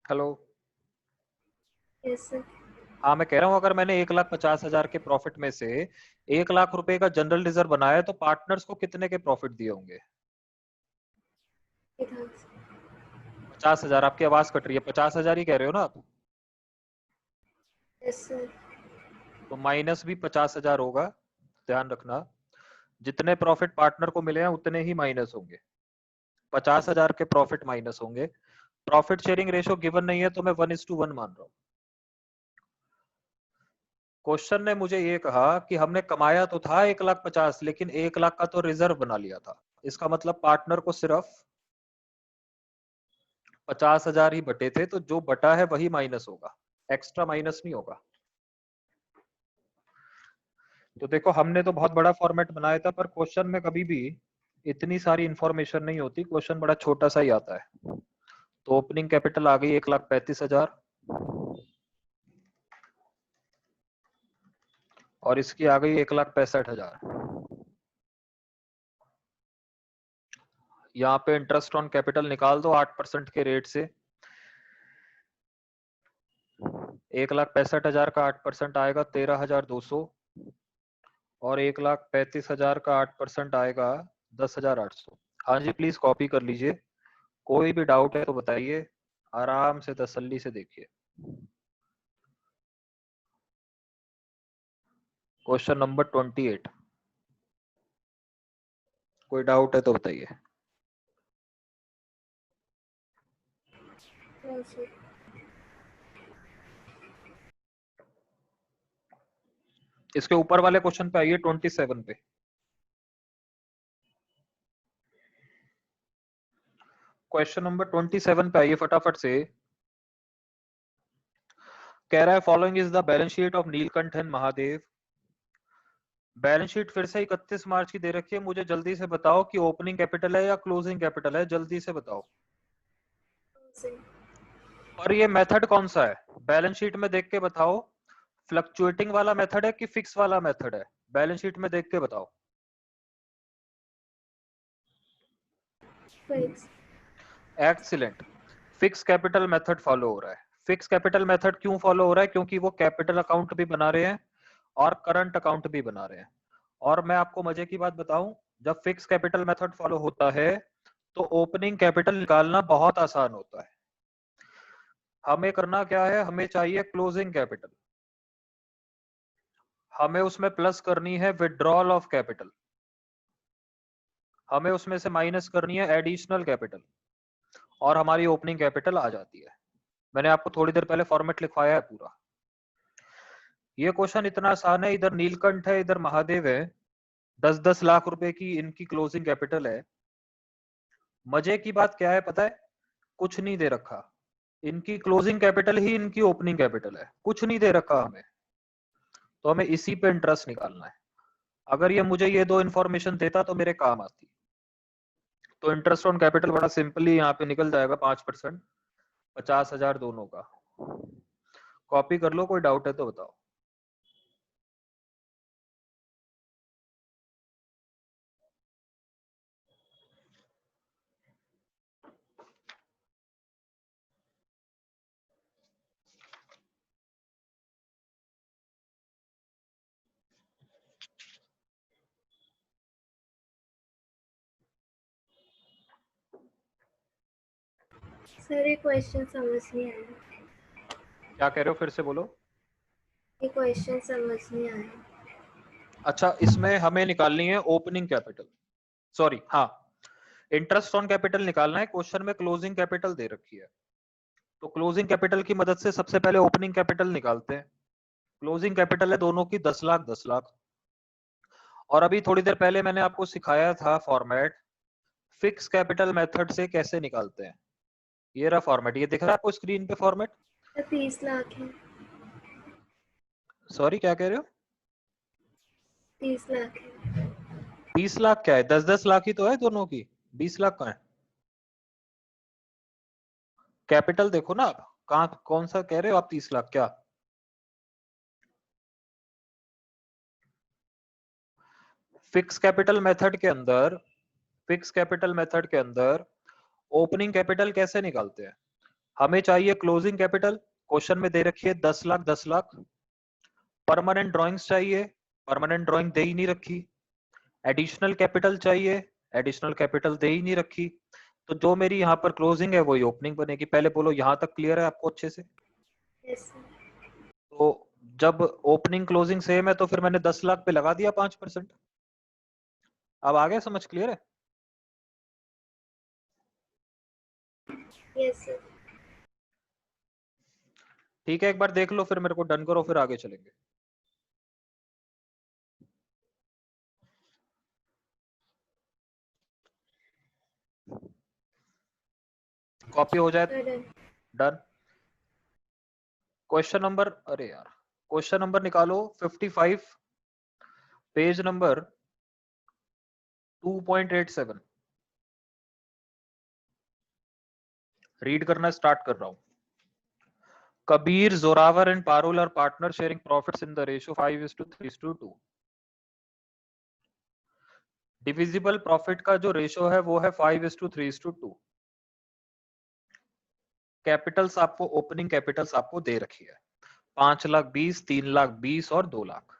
हेलो। Yes sir. हाँ मैं कह रहा हूँ अगर मैंने 1,50,000 के प्रॉफिट में से 1,00,000 रुपए का जनरल रिजर्व बनाया है, तो पार्टनर्स को कितने के प्रॉफिट दिए होंगे? 50,000। आपकी आवाज कट रही है, 50,000 ही कह रहे हो ना आप? Yes sir. तो माइनस भी 50,000 होगा, ध्यान रखना। जितने प्रॉफिट पार्टनर को मिले हैं उतने ही माइनस होंगे, 50,000 के प्रॉफिट माइनस होंगे। प्रॉफिट शेयरिंग रेशो गिवन नहीं है तो मैं 1:1 मान रहा हूँ। क्वेश्चन ने मुझे ये कहा कि हमने कमाया तो था 1,50,000, लेकिन 1,00,000 का तो रिजर्व बना लिया था। इसका मतलब पार्टनर को सिर्फ 50,000 ही बटे थे, तो जो बटा है वही माइनस होगा, एक्स्ट्रा माइनस नहीं होगा। तो देखो हमने तो बहुत बड़ा फॉर्मेट बनाया था, पर क्वेश्चन में कभी भी इतनी सारी इंफॉर्मेशन नहीं होती, क्वेश्चन बड़ा छोटा सा ही आता है। तो ओपनिंग कैपिटल आ गई 1,35,000 और इसकी आ गई 1,65,000। यहाँ पे इंटरेस्ट ऑन कैपिटल निकाल दो 8% के रेट से। 1,65,000 का 8% आएगा 13,200 और 1,35,000 का 8% आएगा 10,800। हाँ जी प्लीज कॉपी कर लीजिए, कोई भी डाउट है तो बताइए, आराम से तसल्ली से देखिए। क्वेश्चन नंबर 28, कोई डाउट है तो बताइए। इसके ऊपर वाले क्वेश्चन पे आइए 27 पे। क्वेश्चन नंबर 27 पे आइए फटाफट से। कह रहा है following is the balance sheet of Neelkanth and Mahadev. Balance sheet फिर से 31 मार्च की दे रखी है, मुझे जल्दी से बताओ कि ओपनिंग कैपिटल है या क्लोजिंग कैपिटल है, जल्दी से बताओ। और ये मेथड कौन सा है? बैलेंस शीट में देख के बताओ, फ्लक्चुएटिंग वाला मेथड है कि फिक्स वाला मेथड है? बैलेंस शीट में देख के बताओ। Fix. Excellent, fix capital method follow हो रहा है। फिक्स कैपिटल मेथड क्यों फॉलो हो रहा है? क्योंकि वो कैपिटल अकाउंट भी बना रहे हैं और करंट अकाउंट भी बना रहे हैं। और मैं आपको मजे की बात बताऊं, जब फिक्स कैपिटल मेथड फॉलो होता है तो ओपनिंग कैपिटल निकालना बहुत आसान होता है। हमें करना क्या है, हमें चाहिए क्लोजिंग कैपिटल, हमें उसमें प्लस करनी है विड्रॉल ऑफ कैपिटल, हमें उसमें से माइनस करनी है एडिशनल कैपिटल, और हमारी ओपनिंग कैपिटल आ जाती है। मैंने आपको थोड़ी देर पहले फॉर्मेट लिखवाया है पूरा। ये क्वेश्चन इतना आसान है, इधर नीलकंठ है इधर महादेव है, 10-10 लाख रुपए की इनकी क्लोजिंग कैपिटल है। मजे की बात क्या है पता है? कुछ नहीं दे रखा, इनकी क्लोजिंग कैपिटल ही इनकी ओपनिंग कैपिटल है, कुछ नहीं दे रखा हमें, तो हमें इसी पे इंटरेस्ट निकालना है। अगर ये मुझे ये दो इंफॉर्मेशन देता तो मेरे काम आती। तो इंटरेस्ट ऑन कैपिटल बड़ा सिंपली यहाँ पे निकल जाएगा 5%, 50,000 दोनों का। कॉपी कर लो, कोई डाउट है तो बताओ। सर ये क्वेश्चन समझ नहीं आया। क्या कह रहे हो, फिर से बोलो। ये क्वेश्चन समझ नहीं आया। अच्छा, इसमें हमें निकालनी है ओपनिंग कैपिटल, सॉरी हाँ, इंटरेस्ट ऑन कैपिटल निकालना है। क्वेश्चन में क्लोजिंग कैपिटल दे रखी है, तो क्लोजिंग कैपिटल की मदद से सबसे पहले ओपनिंग कैपिटल निकालते हैं। क्लोजिंग कैपिटल है दोनों की 10 लाख 10 लाख। और अभी थोड़ी देर पहले मैंने आपको सिखाया था फॉर्मेट, फिक्स कैपिटल मेथड से कैसे निकालते हैं। ये रहा फॉर्मेट, ये दिख रहा है आपको स्क्रीन पे फॉर्मेट। सर 30 लाख है। सॉरी क्या कह रहे हो? 30 लाख है। 20 लाख क्या है, 10-10 लाख ही तो है दोनों की, 20 लाख कहाँ है? कैपिटल देखो ना आप, कहाँ कौन सा कह रहे हो आप 30 लाख क्या? फिक्स कैपिटल मेथड के अंदर, फिक्स कैपिटल मेथड के अंदर ओपनिंग कैपिटल कैसे निकालते हैं? हमें चाहिए क्लोजिंग कैपिटल, क्वेश्चन में दे रखी है 10 लाख 10 लाख। परमानेंट ड्राइंग्स चाहिए, परमानेंट ड्राइंग दे ही नहीं रखी। एडिशनल कैपिटल चाहिए, एडिशनल कैपिटल दे ही नहीं रखी। तो जो मेरी यहाँ पर क्लोजिंग है वही ओपनिंग बनेगी। पहले बोलो यहाँ तक क्लियर है आपको अच्छे से? Yes sir. तो जब ओपनिंग क्लोजिंग सेम है तो फिर मैंने 10 लाख पे लगा दिया 5%। अब आ गया समझ, क्लियर है? Yes sir. ठीक है, एक बार देख लो फिर मेरे को डन करो, फिर आगे चलेंगे। कॉपी हो जाए, डन। डन। क्वेश्चन नंबर, अरे यार, क्वेश्चन नंबर निकालो 55, पेज नंबर 2.87। रीड करना स्टार्ट कर रहा हूं। Kabir, Zorawar and Parul are partner sharing profits in the ratio 5:3:2। Divisible profit का जो रेशियो है वो है 5:3:2। कैपिटल्स आपको, ओपनिंग कैपिटल्स आपको दे रखी है 5 लाख 20, 3 लाख 20 और 2 लाख।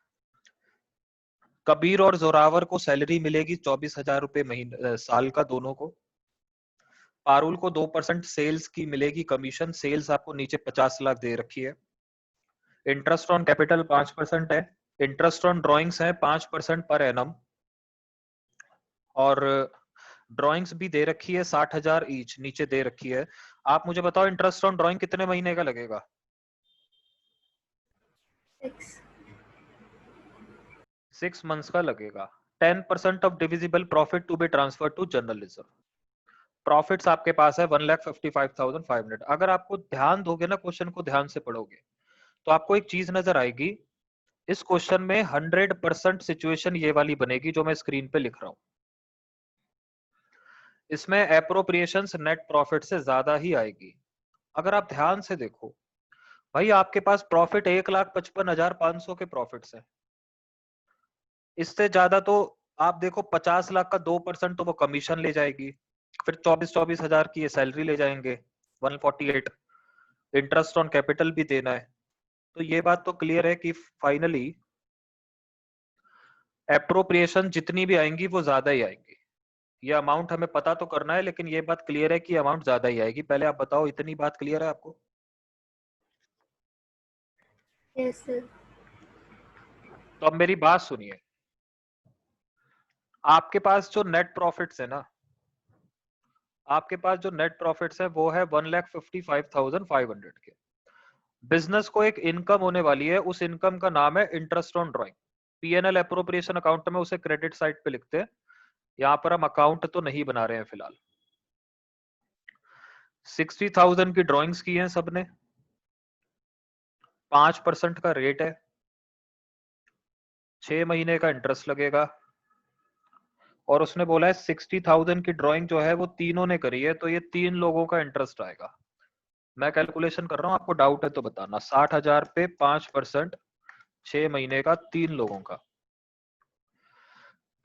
कबीर और जोरावर को सैलरी मिलेगी 24,000 रुपए महीने साल का दोनों को। पारुल को 2% सेल्स की मिलेगी कमीशन, सेल्स आपको नीचे 50 लाख दे रखी है। इंटरेस्ट ऑन कैपिटल 5% है। इंटरेस्ट ऑन ड्रॉइंग्स है 5% पर एनम। और ड्राइंग्स भी दे रखी है 60,000 ईच, नीचे दे रखी है। आप मुझे बताओ इंटरेस्ट ऑन ड्राइंग कितने महीने का लगेगा? 6। 6 मंथ्स का लगेगा। 10% of divisible profit to be transfer to general reserve. Profits आपके पास है 1,55,500। अगर आपको ध्यान दोगे ना, क्वेश्चन को ध्यान से पढ़ोगे तो आपको एक चीज नजर आएगी। इस क्वेश्चन में 100% सिचुएशन ये वाली बनेगी जो मैं स्क्रीन पे लिख रहा हूं। इसमें एप्रोप्रिएशंस नेट प्रॉफिट से ज्यादा ही आएगी। अगर आप ध्यान से देखो भाई, आपके पास प्रॉफिट 1,55,500 के प्रॉफिट्स है। इससे ज्यादा तो आप देखो 50 लाख का 2% तो वो कमीशन ले जाएगी, फिर 24-24 हजार की ये सैलरी ले जाएंगे, 148। इंटरेस्ट ऑन कैपिटल भी देना है। तो ये बात तो क्लियर है कि फाइनली एप्रोप्रिएशन जितनी भी आएंगी वो ज्यादा ही आएंगी। ये अमाउंट हमें पता तो करना है, लेकिन ये बात क्लियर है कि अमाउंट ज्यादा ही आएगी। पहले आप बताओ, इतनी बात क्लियर है आपको? Yes sir. तो अब मेरी बात सुनिए। आपके पास जो नेट प्रॉफिट्स है ना, आपके पास जो नेट प्रॉफिट्स है वो है 1,55,500 के। बिजनेस को एक इनकम होने वाली है, उस इनकम का नाम है interest on drawing. PNL appropriation account में उसे क्रेडिट साइड पे लिखते हैं। यहां पर हम अकाउंट तो नहीं बना रहे हैं फिलहाल। 60,000 की ड्राइंग्स की हैं सबने, 5% का रेट है, 6 महीने का इंटरेस्ट लगेगा। और उसने बोला है 60,000 की ड्राइंग जो है वो तीनों ने करी है, तो ये 3 लोगों का इंटरेस्ट आएगा। मैं कैलकुलेशन कर रहा हूं, आपको डाउट है तो बताना। 60,000 पे 5%, 6 महीने का, 3 लोगों का,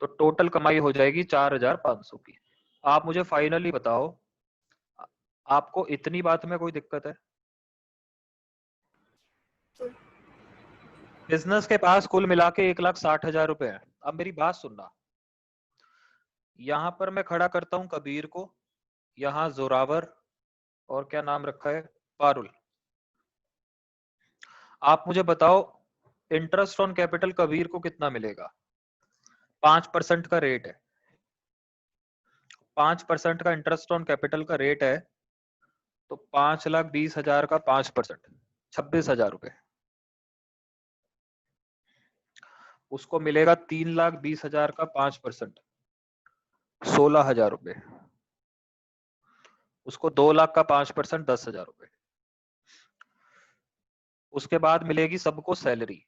तो टोटल कमाई हो जाएगी 4,500 की। आप मुझे फाइनली बताओ, आपको इतनी बात में कोई दिक्कत है? बिजनेस के पास कुल मिला के 1,60,000 रुपए है। अब मेरी बात सुनना, यहां पर मैं खड़ा करता हूं कबीर को, यहां जोरावर और क्या नाम रखा है? पारुल। आप मुझे बताओ इंटरेस्ट ऑन कैपिटल कबीर को कितना मिलेगा? 5% का रेट है, 5% का इंटरेस्ट ऑन कैपिटल का रेट है, तो 5,20,000 का 5%, 26,000 रुपए। उसको मिलेगा 3,20,000 का 5%, 16,000 रुपए। उसको 2 लाख का 5%, 10,000 रुपए। उसके बाद मिलेगी सबको सैलरी,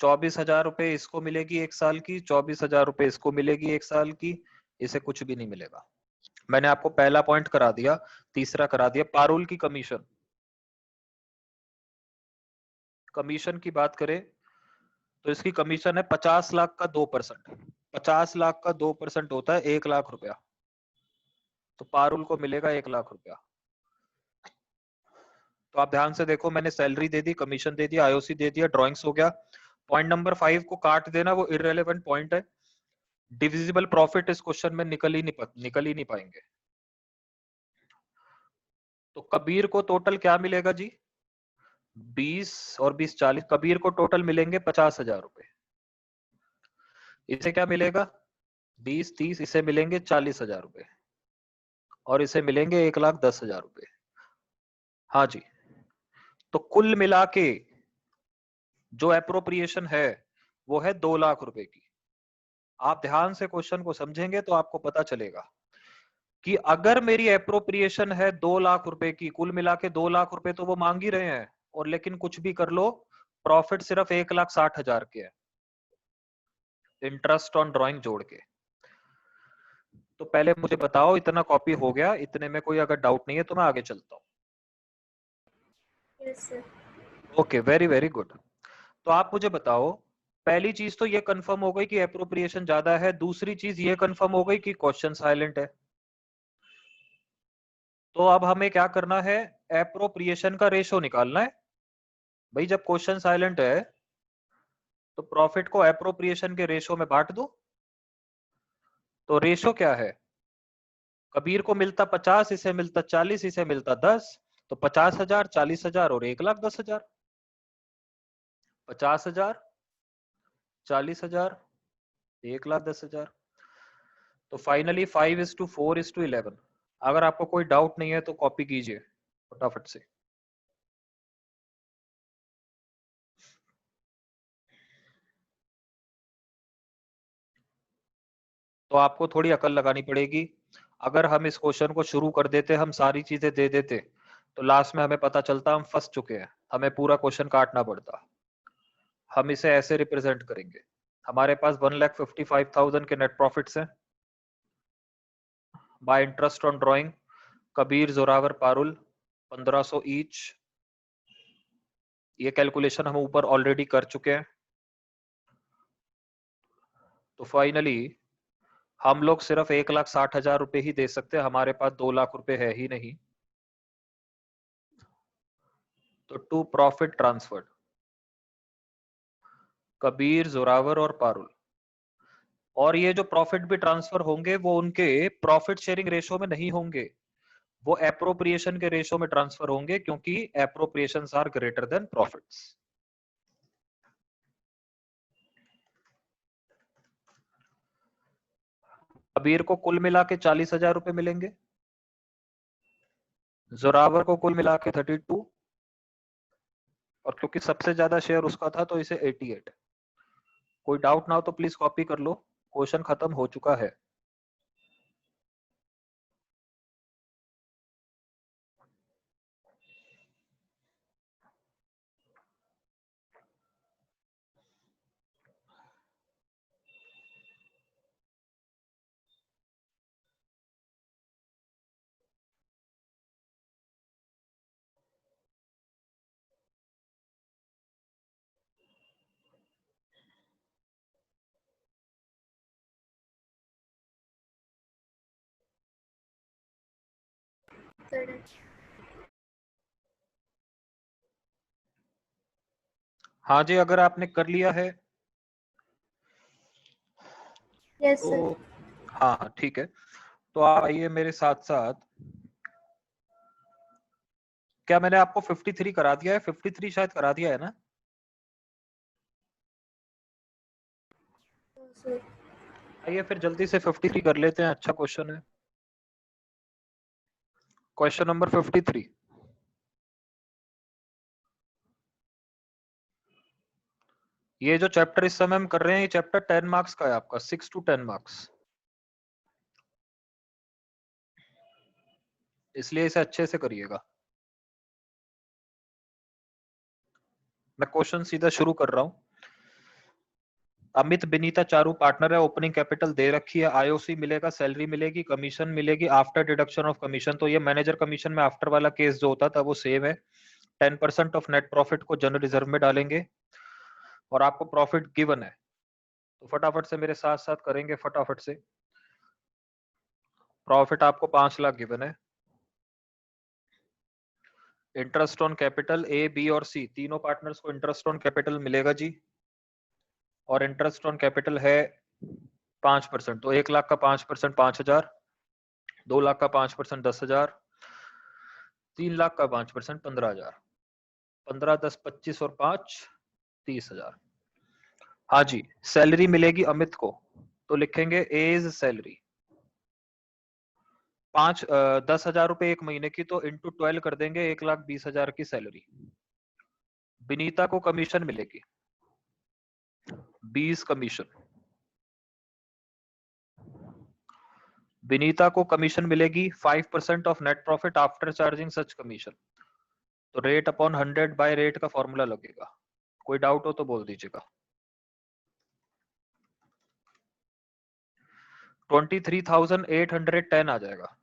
24,000 रुपए इसको मिलेगी एक साल की, 24,000 रुपए इसको मिलेगी एक साल की। इसे कुछ भी नहीं मिलेगा। मैंने आपको पहला पॉइंट करा दिया, तीसरा करा दिया। पारुल की कमीशन, कमीशन की बात करें तो इसकी कमीशन है 50 लाख का 2%। 50 लाख का 2% होता है 1 लाख रुपया, तो पारुल को मिलेगा 1 लाख रुपया। तो आप ध्यान से देखो, मैंने सैलरी दे दी, कमीशन दे दिया, आईओसी दे दिया, ड्राइंग्स हो गया। पॉइंट नंबर 5 को काट देना, वो इररेलेवेंट पॉइंट है। डिविजिबल प्रॉफिट इस क्वेश्चन में निकल ही नहीं पाएंगे। तो कबीर को टोटल क्या मिलेगा जी? 20 और 20 40, कबीर को टोटल मिलेंगे 50,000 रुपए। इसे क्या मिलेगा? 20 30, इसे मिलेंगे 40,000 रुपए, और इसे मिलेंगे 1,10,000 रुपए। हाँ जी। तो कुल मिला के जो एप्रोप्रिएशन है वो है 2 लाख रुपए की। आप ध्यान से क्वेश्चन को समझेंगे तो आपको पता चलेगा कि अगर मेरी एप्रोप्रिएशन है 2 लाख रुपए की, कुल मिला के 2 लाख रुपए तो वो मांग ही रहे हैं, और लेकिन कुछ भी कर लो, प्रॉफिट सिर्फ 1,60,000 के है, इंटरेस्ट ऑन ड्राइंग जोड़ के। तो पहले मुझे बताओ, इतना कॉपी हो गया? इतने में कोई अगर डाउट नहीं है तो मैं आगे चलता हूँ। Yes sir. Okay, very very good. तो आप मुझे बताओ, पहली चीज तो ये कंफर्म हो गई कि एप्रोप्रिएशन ज्यादा है। दूसरी चीज ये कंफर्म हो गई कि क्वेश्चन साइलेंट है। तो अब हमें क्या करना है? एप्रोप्रिएशन का रेशो निकालना है। भाई जब क्वेश्चन साइलेंट है तो प्रॉफिट को एप्रोप्रिएशन के रेशो में बांट दो। तो रेशो क्या है? कबीर को मिलता 50, इसे मिलता 40, इसे मिलता 10, तो 50,000, 40,000 और 1,10,000। 50,000, 40,000, 1,10,000। तो फाइनली 5:4:11। अगर आपको कोई डाउट नहीं है तो कॉपी कीजिए फटाफट से। तो आपको थोड़ी अकल लगानी पड़ेगी। अगर हम इस क्वेश्चन को शुरू कर देते, हम सारी चीजें दे देते, तो लास्ट में हमें पता चलता हम फंस चुके हैं, हमें पूरा क्वेश्चन काटना पड़ता। हम इसे ऐसे रिप्रेजेंट करेंगे। हमारे पास 1,55,000 के नेट प्रॉफिट्स हैं bye interest on drawing. Kabir, Zorawar, Parul 1,500 each. ये कैलकुलेशन हम ऊपर ऑलरेडी कर चुके हैं। तो फाइनली हम लोग सिर्फ 1,60,000 रुपए ही दे सकते हैं, हमारे पास 2 लाख रुपए है ही नहीं। तो to profit transferred, Kabir, Zorawar और पारुल। और ये जो प्रॉफिट भी ट्रांसफर होंगे वो उनके प्रॉफिट शेयरिंग रेशो में नहीं होंगे, वो एप्रोप्रिएशन के रेशो में ट्रांसफर होंगे, क्योंकि appropriations are greater than profits. Kabir को कुल मिला के 40,000 रुपए मिलेंगे, जोरावर को कुल मिला के 32, और क्योंकि सबसे ज्यादा शेयर उसका था तो इसे 88। कोई डाउट ना हो तो प्लीज कॉपी कर लो, क्वेश्चन खत्म हो चुका है। सर हाँ जी, अगर आपने कर लिया है यस तो सर। हाँ हाँ ठीक है। तो आप आइए मेरे साथ साथ, क्या मैंने आपको 53 करा दिया है? 53 शायद करा दिया है ना? सर आइए फिर जल्दी से 53 कर लेते हैं, अच्छा क्वेश्चन है। Question number 53। ये जो चैप्टर इस समय हम कर रहे हैं, ये चैप्टर 10 मार्क्स का है आपका, 6 to 10 मार्क्स, इसलिए इसे अच्छे से करिएगा। मैं क्वेश्चन सीधा शुरू कर रहा हूं। अमित विनीता चारू पार्टनर है, ओपनिंग कैपिटल दे रखी है, आईओसी मिलेगा, सैलरी मिलेगी, कमीशन मिलेगी आफ्टर डिडक्शन ऑफ कमीशन। तो ये मैनेजर कमीशन में आफ्टर वाला केस जो होता था वो सेम है। 10% ऑफ नेट प्रॉफिट को जनरल रिजर्व में डालेंगे और आपको प्रॉफिट गिवन है, तो फटाफट से मेरे साथ साथ करेंगे फटाफट से। प्रॉफिट आपको 5 लाख गिवन है। Interest on capital A B और सी तीनों पार्टनर्स को इंटरेस्ट ऑन कैपिटल मिलेगा जी, और इंटरेस्ट ऑन कैपिटल है 5%, तो 1 लाख का 5% 5,000, 2 लाख का 5% 10,000, 3 लाख का 5% 15,000, 15 10 25 और 5 30,000। हाँ जी, सैलरी मिलेगी अमित को, तो लिखेंगे एज सैलरी 10,000 रुपए एक महीने की, तो इंटू 12 कर देंगे, 1,20,000 की सैलरी। विनीता को कमीशन मिलेगी 20 कमीशन, विनीता को कमीशन मिलेगी 5% of net profit after charging such commission. तो रेट अपॉन 100 बाय रेट का फॉर्मूला लगेगा, कोई डाउट हो तो बोल दीजिएगा। 23,810 आ जाएगा।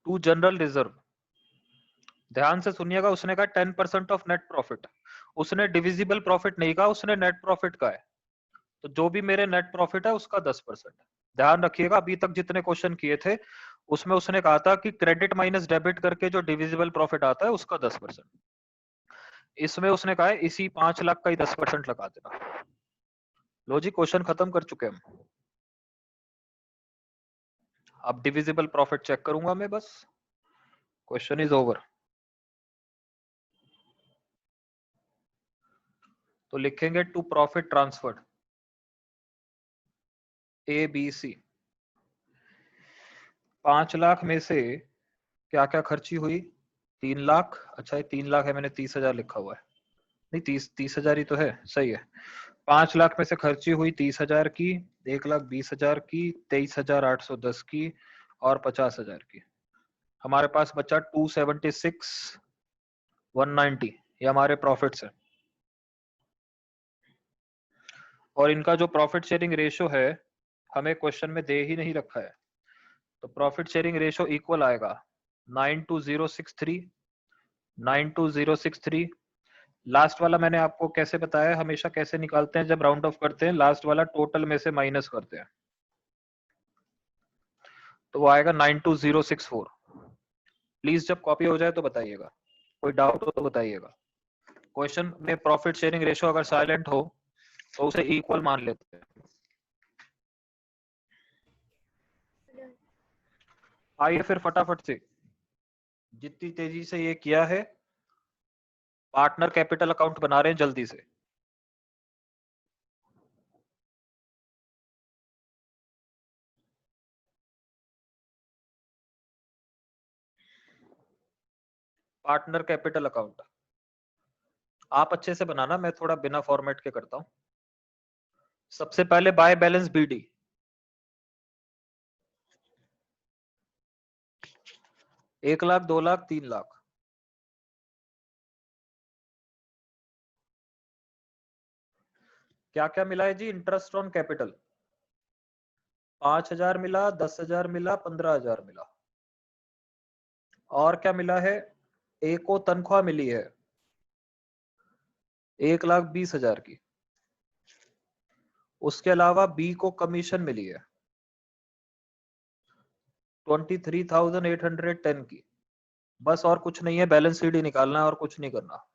टू जनरल रिजर्व, ध्यान से सुनिएगा, उसने कहा 10% ऑफ नेट प्रॉफिट, उसने डिविजिबल प्रॉफिट नहीं कहा, उसने नेट प्रॉफिट का है। तो जो भी मेरे नेट प्रॉफिट है उसका 10%। ध्यान रखिएगा, अभी तक जितने क्वेश्चन किए थे उसमें उसने कहा था कि क्रेडिट माइनस डेबिट करके जो डिविजिबल प्रॉफिट आता है उसका 10%। इसमें उसने कहा है इसी 5 लाख का ही 10% लगा देना। लो जी, क्वेश्चन खत्म कर चुके हम। अब डिविजिबल प्रॉफिट चेक करूंगा मैं बस, क्वेश्चन इज ओवर। तो लिखेंगे to profit transferred A B C, 5 lakh में से क्या क्या खर्ची हुई? 3 लाख, अच्छा ये 3 लाख है, मैंने 30,000 लिखा हुआ है, नहीं 30,000 ही तो है, सही है। 5 लाख में से खर्ची हुई 30,000 की, 1,20,000 की, 23,810 की और 50,000 की। हमारे पास बचा 276,190, ये हमारे प्रॉफिट्स है। और इनका जो प्रॉफिट शेयरिंग रेशो है हमें क्वेश्चन में दे ही नहीं रखा है, तो प्रॉफिट शेयरिंग रेशो इक्वल आएगा 92063, 92063। लास्ट वाला मैंने आपको कैसे बताया, हमेशा कैसे निकालते हैं जब राउंड ऑफ करते हैं, लास्ट वाला टोटल में से माइनस करते हैं, तो वो आएगा 92064। प्लीज जब कॉपी हो जाए तो बताइएगा, कोई डाउट हो तो बताइएगा। क्वेश्चन में प्रॉफिट शेयरिंग रेशो अगर साइलेंट हो तो उसे इक्वल मान लेते हैं। आइए फिर फटाफट से, जितनी तेजी से ये किया है, पार्टनर कैपिटल अकाउंट बना रहे हैं जल्दी से। पार्टनर कैपिटल अकाउंट आप अच्छे से बनाना, मैं थोड़ा बिना फॉर्मेट के करता हूं। सबसे पहले by balance BD, 1 lakh, 2 lakh, 3 lakh. क्या क्या मिला है जी? इंटरेस्ट ऑन कैपिटल 5,000 मिला, 10,000 मिला, 15,000 मिला। और क्या मिला है? ए को तनख्वाह मिली है 1,20,000 की। उसके अलावा बी को कमीशन मिली है 23,810 की। बस और कुछ नहीं है, बैलेंस शीट ही निकालना है और कुछ नहीं करना।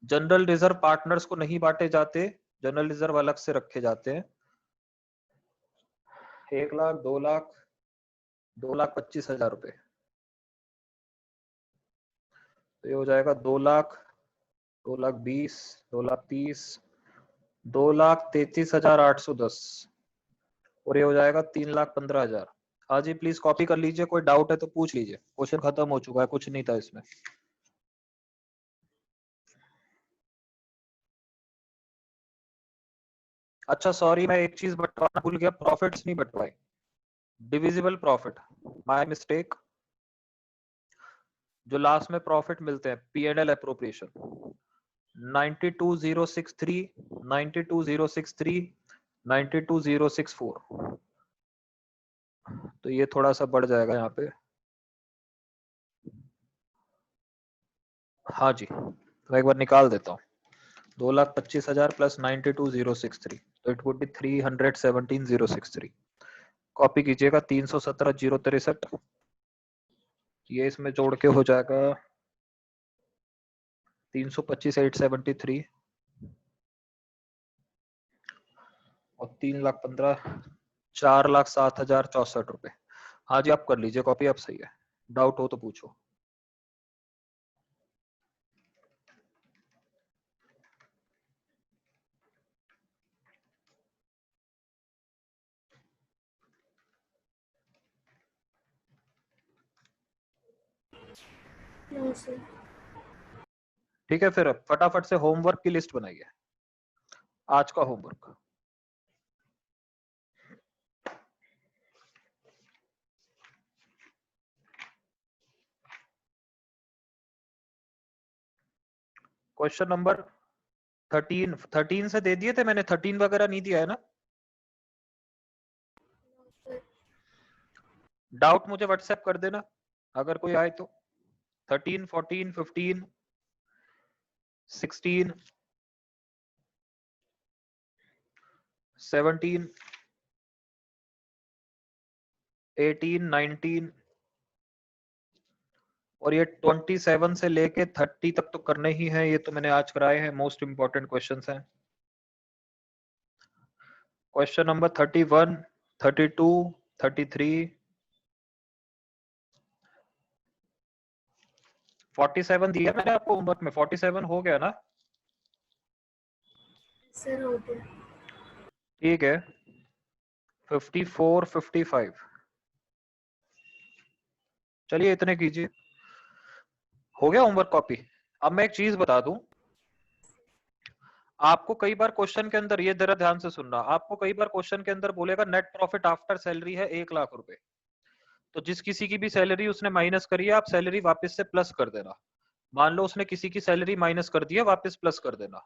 जनरल रिजर्व पार्टनर्स को नहीं बांटे जाते, जनरल रिजर्व अलग से रखे जाते हैं। 1 लाख, 2 लाख, 2,25,000 रुपए। तो ये हो जाएगा 2 लाख, 2,20,000, 2,30,000, 2,33,810 और ये हो जाएगा 3,15,000। हाँ जी, प्लीज कॉपी कर लीजिए, कोई डाउट है तो पूछ लीजिए, क्वेश्चन खत्म हो चुका है, कुछ नहीं था इसमें। अच्छा सॉरी, मैं एक चीज बटवाना भूल गया, प्रॉफिट्स नहीं बटवाए, डिविजिबल प्रॉफिट, माय मिस्टेक। जो लास्ट में प्रॉफिट मिलते हैं, P&L एप्रोप्रिएशन 92,063, 92,063, 92,064, तो ये थोड़ा सा बढ़ जाएगा यहाँ पे। हाँ जी, तो एक बार निकाल देता हूँ। 2,25,000 प्लस 92,063, तो इट वुड बी 317,063। कॉपी कीजिएगा 317,063, ये इसमें जोड़ के हो जाएगा 325,873 और 3,15,000, 4,07,064 रुपए। हाँ जी, आप कर लीजिए कॉपी, आप सही है, डाउट हो तो पूछो। No sir. ठीक है, फिर फटाफट से होमवर्क की लिस्ट बनाइए, आज का होमवर्क। क्वेश्चन नंबर 13 से दे दिए थे मैंने, 13 वगैरह नहीं दिया है ना? डाउट मुझे व्हाट्सएप कर देना अगर कोई आए तो। 13, 14, 15, 16, 17, 18, 19 और ये 27 से लेके 30 तक तो करने ही है, ये तो मैंने आज कराए हैं, मोस्ट इंपॉर्टेंट क्वेश्चंस हैं। क्वेश्चन नंबर 31, 32, 33, 47 दिया मैंने आपको होमवर्क में, 47 हो गया ना? सर हो गया। ठीक है, 54, 55, चलिए इतने कीजिए, हो गया होमवर्क कॉपी। अब मैं एक चीज बता दूं, आपको कई बार क्वेश्चन के अंदर, ये जरा ध्यान से सुनना, आपको कई बार क्वेश्चन के अंदर बोलेगा नेट प्रॉफिट आफ्टर सैलरी है 1 लाख रुपए, तो जिस किसी की भी सैलरी उसने माइनस करी है, आप सैलरी वापस से प्लस कर देना। मान लो उसने किसी की सैलरी माइनस कर दी है, वापस प्लस कर देना,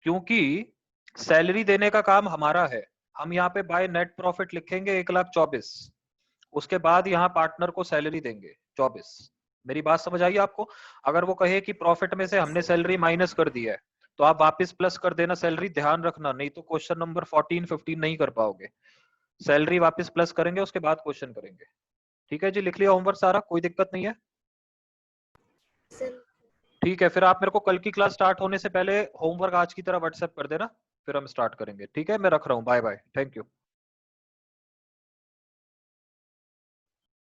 क्योंकि सैलरी देने का काम हमारा है। हम यहाँ पे बाय नेट प्रॉफिट लिखेंगे 1,24,000, उसके बाद यहाँ पार्टनर को सैलरी देंगे 24। मेरी बात समझ आई आपको? अगर वो कहे कि प्रॉफिट में से हमने सैलरी माइनस कर दी है, तो आप वापस प्लस कर देना सैलरी, ध्यान रखना, नहीं तो क्वेश्चन नंबर 14, 15 नहीं कर पाओगे। सैलरी वापस प्लस करेंगे, उसके बाद क्वेश्चन करेंगे। ठीक है जी, लिख लिया होमवर्क सारा, कोई दिक्कत नहीं है? सर ठीक है, फिर आप मेरे को कल की क्लास स्टार्ट होने से पहले होमवर्क आज की तरह व्हाट्सएप कर देना, फिर हम स्टार्ट करेंगे। ठीक है, मैं रख रहा हूँ, बाय बाय, थैंक यू।